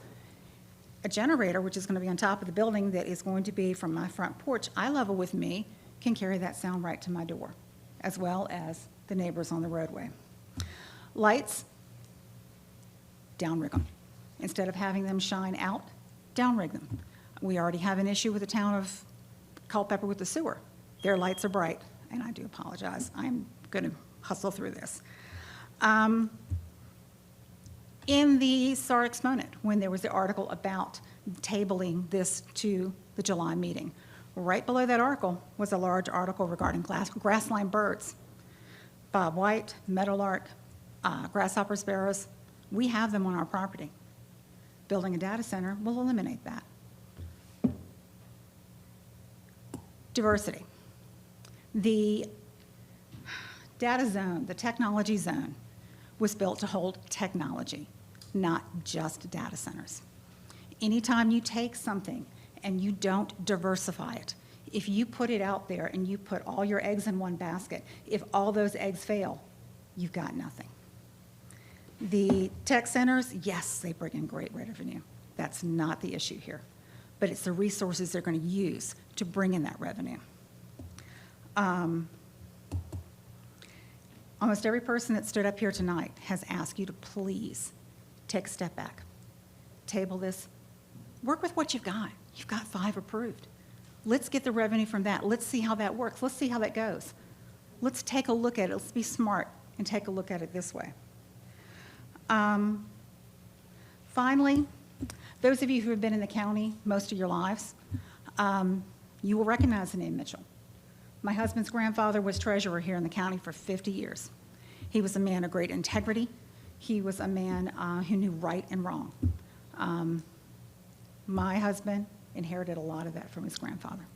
A generator, which is going to be on top of the building that is going to be from my front porch, eye level with me, can carry that sound right to my door, as well as the neighbors on the roadway. Lights, downrig them. Instead of having them shine out, downrig them. We already have an issue with the town of Culpeper with the sewer. Their lights are bright, and I do apologize. I'm going to hustle through this. In the SAR Exponent, when there was the article about tabling this to the July meeting, right below that article was a large article regarding grassline birds. Bob white, meadowlark, grasshopper sparrows, we have them on our property. Building a data center will eliminate that. Diversity. The data zone, the technology zone, was built to hold technology, not just data centers. Anytime you take something and you don't diversify it, if you put it out there and you put all your eggs in one basket, if all those eggs fail, you've got nothing. The tech centers, yes, they bring in great revenue. That's not the issue here. But it's the resources they're going to use to bring in that revenue. Almost every person that stood up here tonight has asked you to please take a step back. Table this. Work with what you've got. You've got 5 approved. Let's get the revenue from that. Let's see how that works. Let's see how that goes. Let's take a look at it. Let's be smart and take a look at it this way. Finally, those of you who have been in the county most of your lives, you will recognize the name Mitchell. My husband's grandfather was treasurer here in the county for 50 years. He was a man of great integrity. He was a man who knew right and wrong. My husband inherited a lot of that from his grandfather.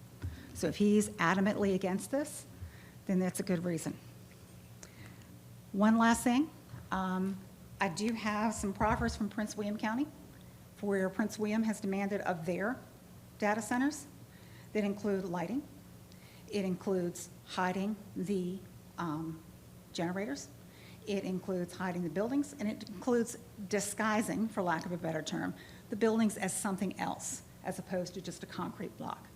So if he's adamantly against this, then that's a good reason. One last thing. I do have some proffers from Prince William County for where Prince William has demanded of their data centers that include lighting. It includes hiding the generators. It includes hiding the buildings, and it includes disguising, for lack of a better term, the buildings as something else, as opposed to just a concrete block.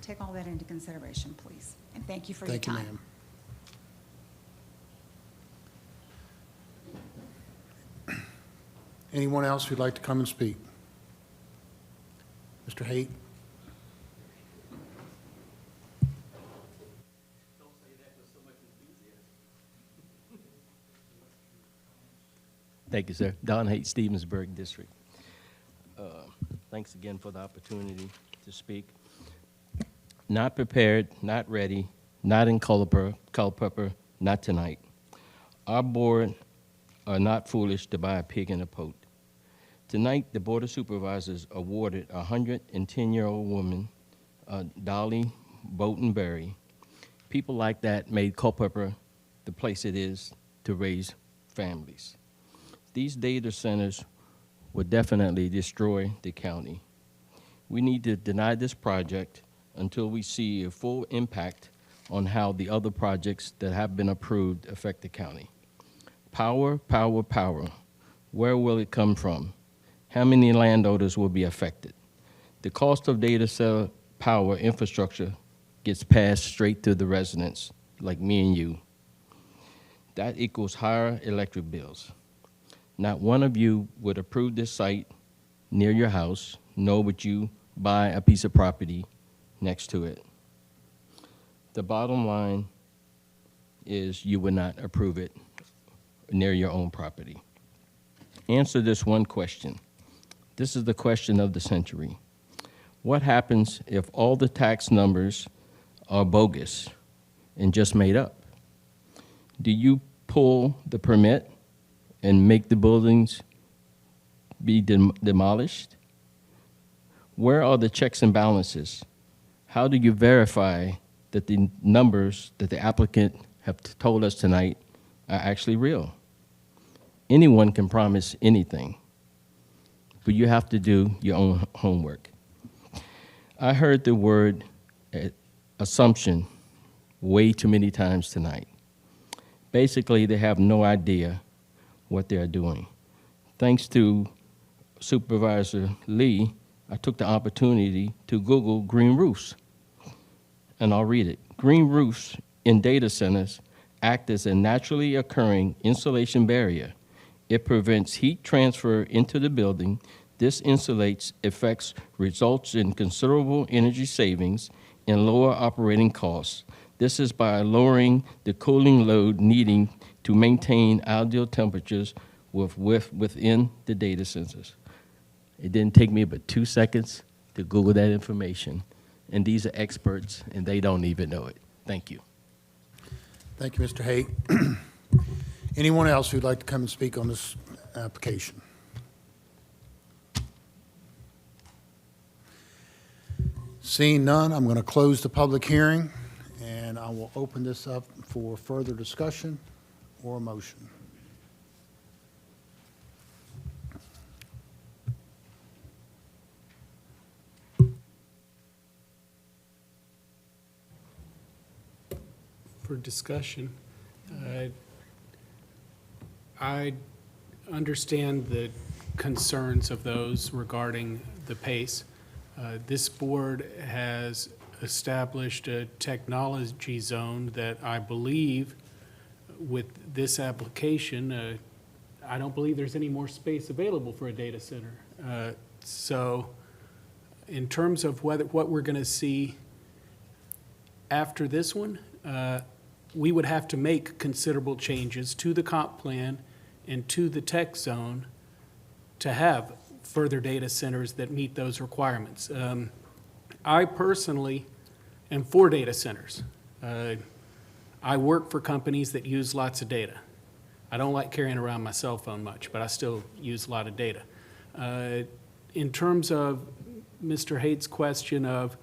Take all that into consideration, please, and thank you for your time. Thank you, ma'am. Anyone else who'd like to come and speak? Mr. Haight? Thank you, sir. Don Haight, Stevensburg District. Thanks again for the opportunity to speak. Not prepared, not ready, not in Culpeper, not tonight. Our board are not foolish to buy a pig in a poke. Tonight, the Board of Supervisors awarded a 110-year-old woman, Dolly Bolton-Berry. People like that made Culpeper the place it is to raise families. These data centers will definitely destroy the county. We need to deny this project until we see a full impact on how the other projects that have been approved affect the county. Power, power, power. Where will it come from? How many landowners will be affected? The cost of data center power infrastructure gets passed straight to the residents, like me and you. That equals higher electric bills. Not one of you would approve this site near your house, nor would you buy a piece of property next to it. The bottom line is you would not approve it near your own property. Answer this one question. This is the question of the century. What happens if all the tax numbers are bogus and just made up? Do you pull the permit and make the buildings be demolished? Where are the checks and balances? How do you verify that the numbers that the applicant have told us tonight are actually real? Anyone can promise anything, but you have to do your own homework. I heard the word assumption way too many times tonight. Basically, they have no idea what they're doing. Thanks to Supervisor Lee, I took the opportunity to Google green roofs, and I'll read it. Green roofs in data centers act as a naturally occurring insulation barrier. It prevents heat transfer into the building. This insulates effects results in considerable energy savings and lower operating costs. This is by lowering the cooling load needing to maintain ideal temperatures within the data centers. It didn't take me but 2 seconds to Google that information, and these are experts, and they don't even know it. Thank you. Thank you, Mr. Haight. Anyone else who'd like to come and speak on this application? Seeing none, I'm going to close the public hearing, and I will open this up for further discussion or a motion. For discussion, I understand the concerns of those regarding the pace. This board has established a technology zone that I believe with this application, I don't believe there's any more space available for a data center. So in terms of what we're going to see after this one, we would have to make considerable changes to the comp plan and to the tech zone to have further data centers that meet those requirements. I personally am for data centers. I work for companies that use lots of data. I don't like carrying around my cell phone much, but I still use a lot of data. In terms of Mr. Haight's question of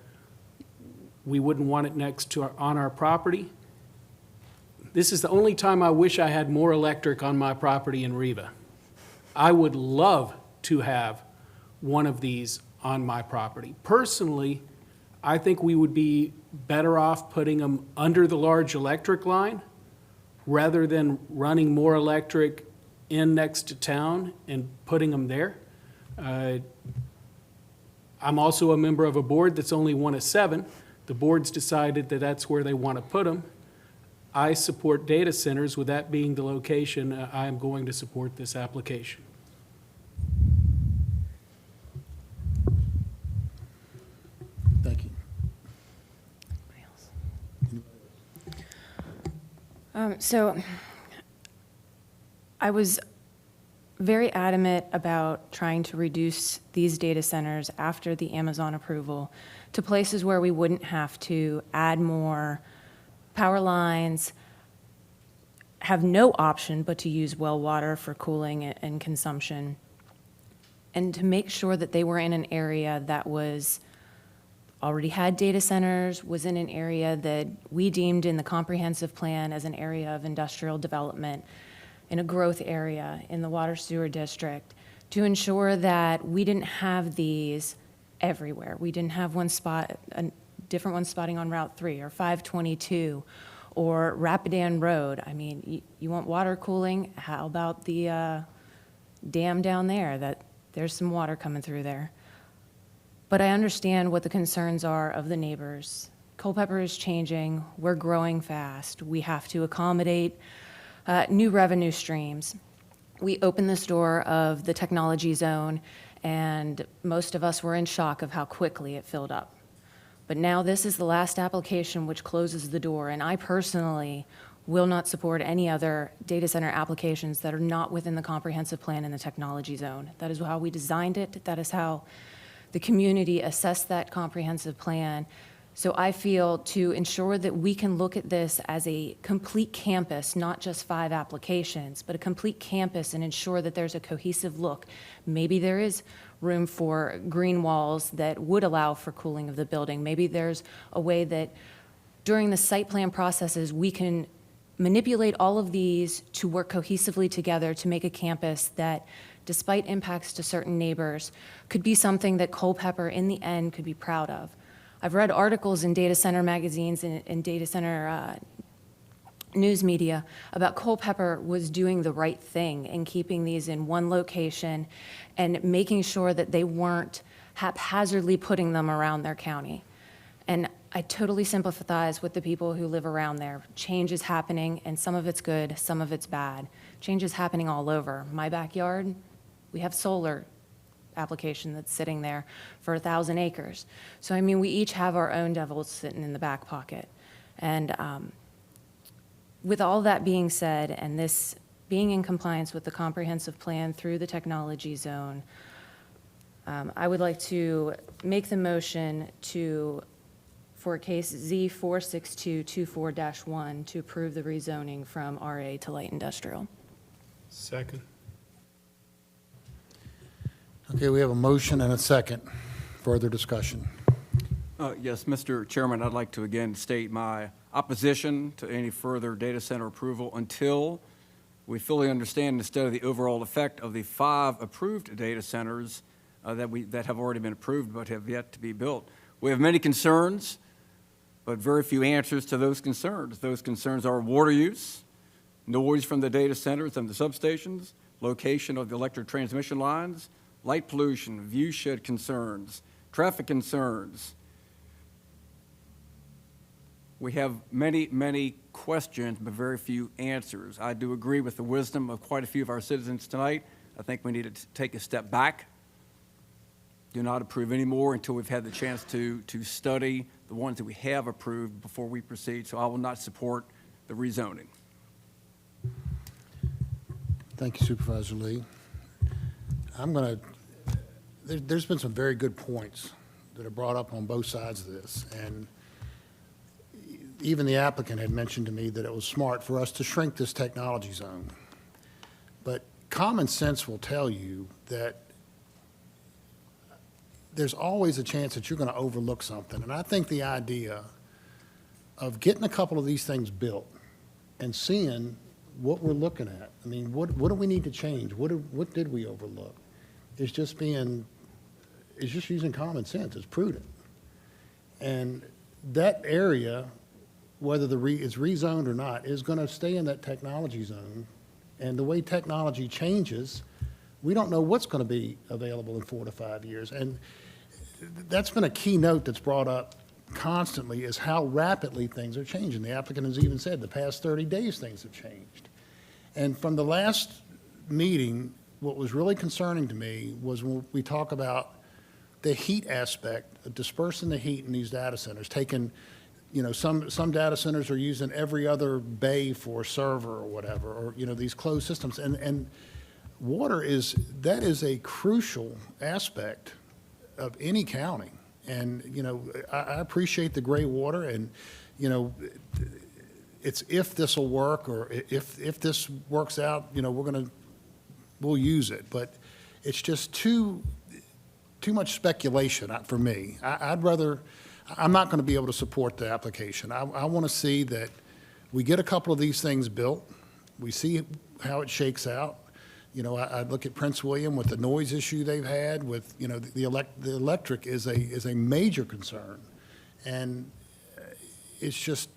we wouldn't want it next to on our property, this is the only time I wish I had more electric on my property in Riva. I would love to have one of these on my property. Personally, I think we would be better off putting them under the large electric line rather than running more electric in next to town and putting them there. I'm also a member of a board that's only one of 7. The board's decided that that's where they want to put them. I support data centers. With that being the location, I am going to support this application. Thank you. So I was very adamant about trying to reduce these data centers after the Amazon approval to places where we wouldn't have to add more power lines, have no option but to use well water for cooling and consumption, and to make sure that they were in an area that was already had data centers, was in an area that we deemed in the comprehensive plan as an area of industrial development, in a growth area in the water sewer district, to ensure that we didn't have these everywhere. We didn't have one spot, a different one spotting on Route 3 or 522 or Rapidan Road. I mean, you want water cooling? How about the dam down there? That there's some water coming through there. But I understand what the concerns are of the neighbors. Culpeper is changing. We're growing fast. We have to accommodate new revenue streams. We opened this door of the technology zone, and most of us were in shock of how quickly it filled up. But now this is the last application which closes the door, and I personally will not support any other data center applications that are not within the comprehensive plan in the technology zone. That is how we designed it. That is how the community assessed that comprehensive plan. So I feel to ensure that we can look at this as a complete campus, not just 5 applications, but a complete campus, and ensure that there's a cohesive look. Maybe there is room for green walls that would allow for cooling of the building. Maybe there's a way that during the site plan processes, we can manipulate all of these to work cohesively together to make a campus that, despite impacts to certain neighbors, could be something that Culpeper in the end could be proud of. I've read articles in data center magazines and data center news media about Culpeper was doing the right thing and keeping these in one location and making sure that they weren't haphazardly putting them around their county. And I totally sympathize with the people who live around there. Change is happening, and some of it's good, some of it's bad. Change is happening all over. My backyard, we have solar application that's sitting there for 1,000 acres. So, I mean, we each have our own devils sitting in the back pocket. And with all that being said, and this being in compliance with the comprehensive plan through the technology zone, I would like to make the motion for case Z46224-1 to approve the rezoning from RA to light industrial. Second. Okay, we have a motion and a second. Further discussion. Yes, Mr. Chairman, I'd like to again state my opposition to any further data center approval until we fully understand and study the overall effect of the 5 approved data centers that have already been approved but have yet to be built. We have many concerns, but very few answers to those concerns. Those concerns are water use, noise from the data centers and the substations, location of the electric transmission lines, light pollution, view shed concerns, traffic concerns. We have many, many questions, but very few answers. I do agree with the wisdom of quite a few of our citizens tonight. I think we need to take a step back. Do not approve any more until we've had the chance to study the ones that we have approved before we proceed. So I will not support the rezoning. Thank you, Supervisor Lee. There's been some very good points that are brought up on both sides of this, and even the applicant had mentioned to me that it was smart for us to shrink this technology zone. But common sense will tell you that there's always a chance that you're going to overlook something. And I think the idea of getting a couple of these things built and seeing what we're looking at, I mean, what do we need to change? What did we overlook? Is just using common sense. It's prudent. And that area, whether it's rezoned or not, is going to stay in that technology zone. And the way technology changes, we don't know what's going to be available in 4 to 5 years. And that's been a key note that's brought up constantly, is how rapidly things are changing. The applicant has even said the past 30 days things have changed. And from the last meeting, what was really concerning to me was when we talk about the heat aspect of dispersing the heat in these data centers, taking, some data centers are using every other bay for a server or whatever, or, these closed systems. And water is a crucial aspect of any county. And, I appreciate the gray water, and, it's if this will work, or if this works out, we'll use it. But it's just too much speculation for me. I'm not going to be able to support the application. I want to see that we get a couple of these things built. We see how it shakes out. I look at Prince William with the noise issue they've had with, the electric is a major concern. And it's just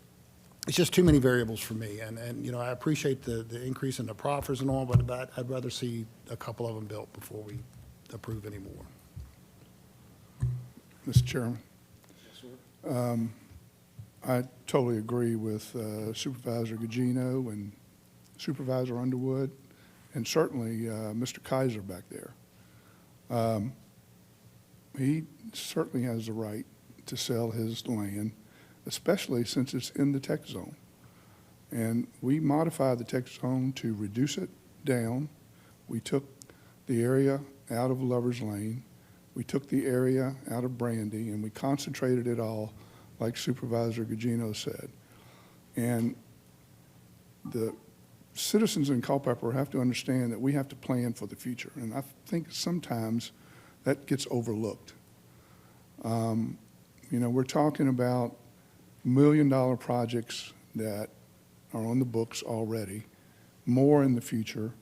too many variables for me. And I appreciate the increase in the proffers and all, but I'd rather see a couple of them built before we approve any more. Mr. Chairman. I totally agree with Supervisor Gugino and Supervisor Underwood, and certainly Mr. Kaiser back there. He certainly has the right to sell his land, especially since it's in the tech zone. And we modified the tech zone to reduce it down. We took the area out of Lover's Lane. We took the area out of Brandy, and we concentrated it all, like Supervisor Gugino said. And the citizens in Culpeper have to understand that we have to plan for the future. And I think sometimes that gets overlooked. We're talking about $1 million projects that are on the books already, more in the future.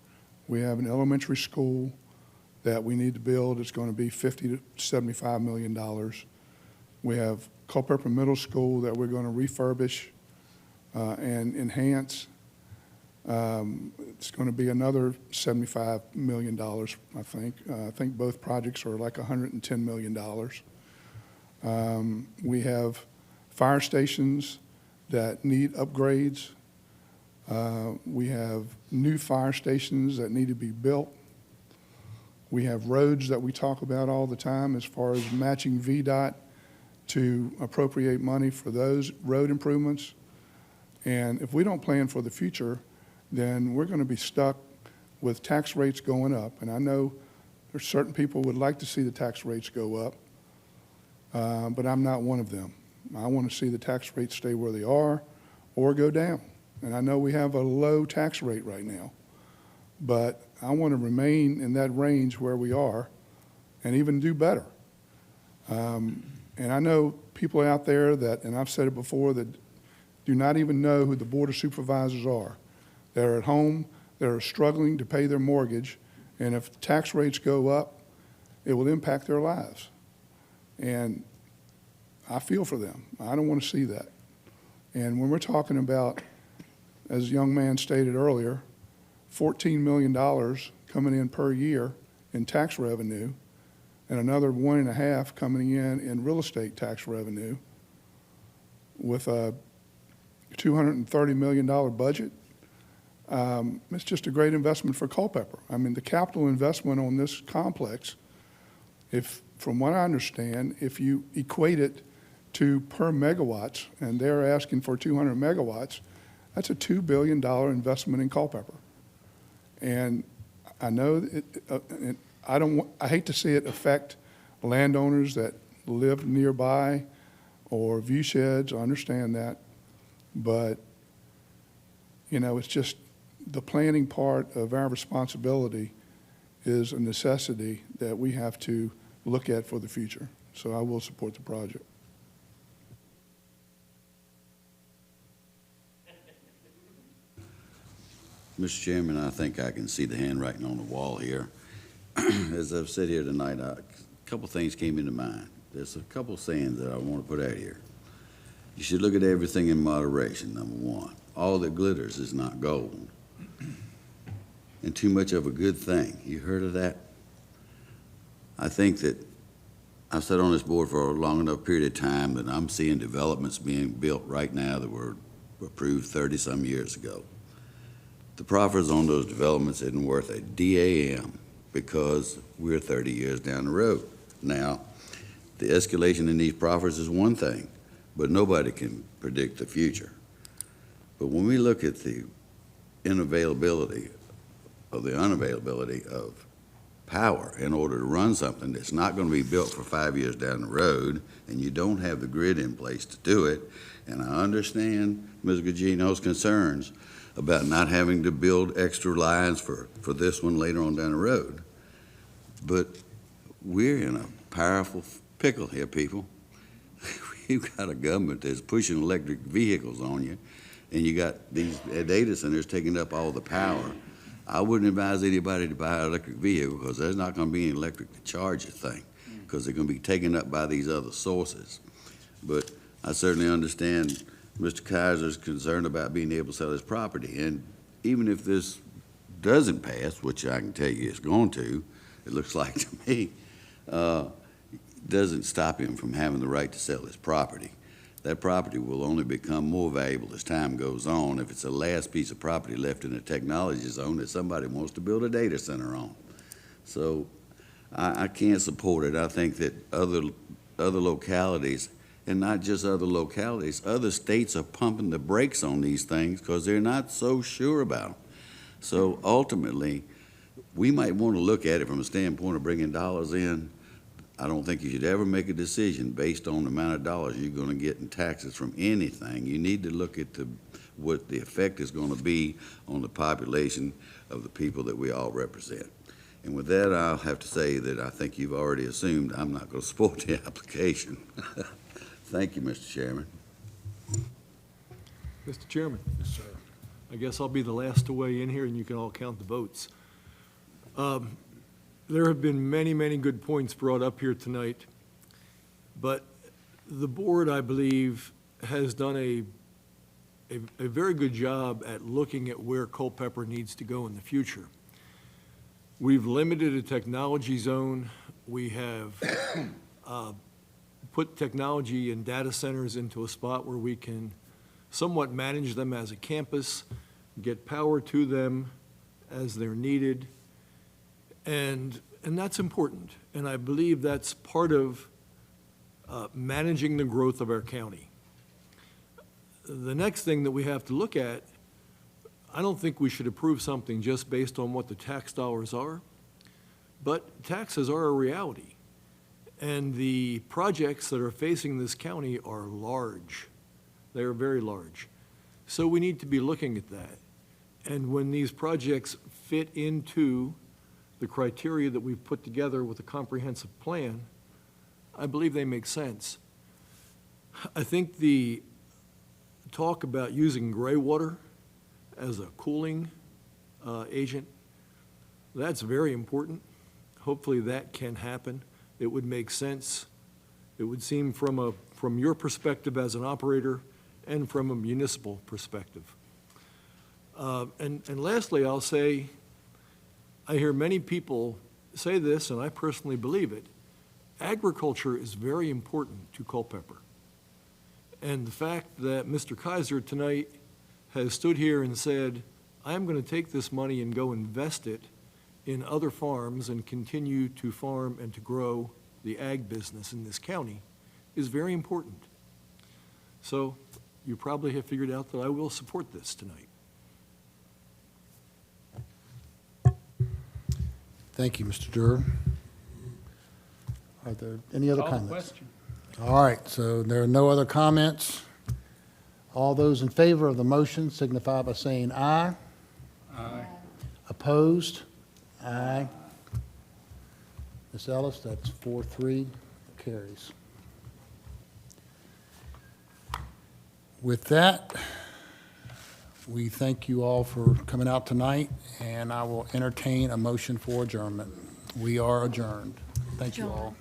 We have an elementary school that we need to build. It's going to be $50 to $75 million. We have Culpeper Middle School that we're going to refurbish and enhance. It's going to be another $75 million, I think. I think both projects are like $110 million. We have fire stations that need upgrades. We have new fire stations that need to be built. We have roads that we talk about all the time as far as matching VDOT to appropriate money for those road improvements. And if we don't plan for the future, then we're going to be stuck with tax rates going up. And I know there's certain people who would like to see the tax rates go up, but I'm not one of them. I want to see the tax rates stay where they are or go down. And I know we have a low tax rate right now, but I want to remain in that range where we are and even do better. And I know people out there that, and I've said it before, that do not even know who the Board of Supervisors are. They're at home, they're struggling to pay their mortgage, and if tax rates go up, it will impact their lives. And I feel for them. I don't want to see that. And when we're talking about, as a young man stated earlier, $14 million coming in per year in tax revenue, and another 1.5 coming in real estate tax revenue, with a $230 million budget, it's just a great investment for Culpeper. I mean, the capital investment on this complex, if, from what I understand, if you equate it to per megawatts, and they're asking for 200 megawatts, that's a $2 billion investment in Culpeper. And I know I hate to see it affect landowners that live nearby or view sheds. I understand that, but you know, it's just the planning part of our responsibility is a necessity that we have to look at for the future. So I will support the project. Mr. Chairman, I think I can see the handwriting on the wall here. As I've said here tonight, a couple things came into mind. There's a couple sayings that I want to put out here. You should look at everything in moderation, number one. All that glitters is not gold. And too much of a good thing. You heard of that? I think that I've sat on this board for a long enough period of time that I'm seeing developments being built right now that were approved 30-some years ago. The profits on those developments isn't worth a DAM because we're 30 years down the road. Now, the escalation in these profits is one thing, but nobody can predict the future. But when we look at the unavailability of power in order to run something that's not going to be built for 5 years down the road, and you don't have the grid in place to do it, and I understand Ms. Gugino's concerns about not having to build extra lines for this one later on down the road. But we're in a powerful pickle here, people. You've got a government that's pushing electric vehicles on you, and you got these data centers taking up all the power. I wouldn't advise anybody to buy an electric vehicle because there's not going to be any electric to charge the thing because they're going to be taken up by these other sources. But I certainly understand Mr. Kaiser's concerned about being able to sell his property. And even if this doesn't pass, which I can tell you it's going to, it looks like to me, doesn't stop him from having the right to sell his property. That property will only become more valuable as time goes on if it's the last piece of property left in a technology zone that somebody wants to build a data center on. So I can't support it. I think that other localities, and not just other localities, other states are pumping the brakes on these things because they're not so sure about them. So ultimately, we might want to look at it from a standpoint of bringing dollars in. I don't think you should ever make a decision based on the amount of dollars you're going to get in taxes from anything. You need to look at what the effect is going to be on the population of the people that we all represent. And with that, I'll have to say that I think you've already assumed I'm not going to support the application. Thank you, Mr. Chairman. Mr. Chairman. Yes, sir. I guess I'll be the last to weigh in here, and you can all count the votes. There have been many, many good points brought up here tonight, but The board, I believe, has done a very good job at looking at where Culpeper needs to go in the future. We've limited a technology zone. We have put technology and data centers into a spot where we can somewhat manage them as a campus, get power to them as they're needed, and that's important. And I believe that's part of managing the growth of our county. The next thing that we have to look at, I don't think we should approve something just based on what the tax dollars are, but taxes are a reality. And the projects that are facing this county are large. They are very large. So we need to be looking at that. And when these projects fit into the criteria that we've put together with a comprehensive plan, I believe they make sense. I think the talk about using gray water as a cooling agent, that's very important. Hopefully that can happen. It would make sense. It would seem from your perspective as an operator and from a municipal perspective. And lastly, I'll say, I hear many people say this, and I personally believe it. Agriculture is very important to Culpeper. And the fact that Mr. Kaiser tonight has stood here and said, I'm going to take this money and go invest it in other farms and continue to farm and to grow the ag business in this county is very important. So you probably have figured out that I will support this tonight. Thank you, Mr. Durr. Are there any other Call the comments? question. All right, so there are no other comments. All those in favor of the motion signify by saying aye. Aye. Opposed? Aye. Ms. Ellis, that's 4-3, carries. With that, we thank you all for coming out tonight, and I will entertain a motion for adjournment. We are adjourned. Thank you all.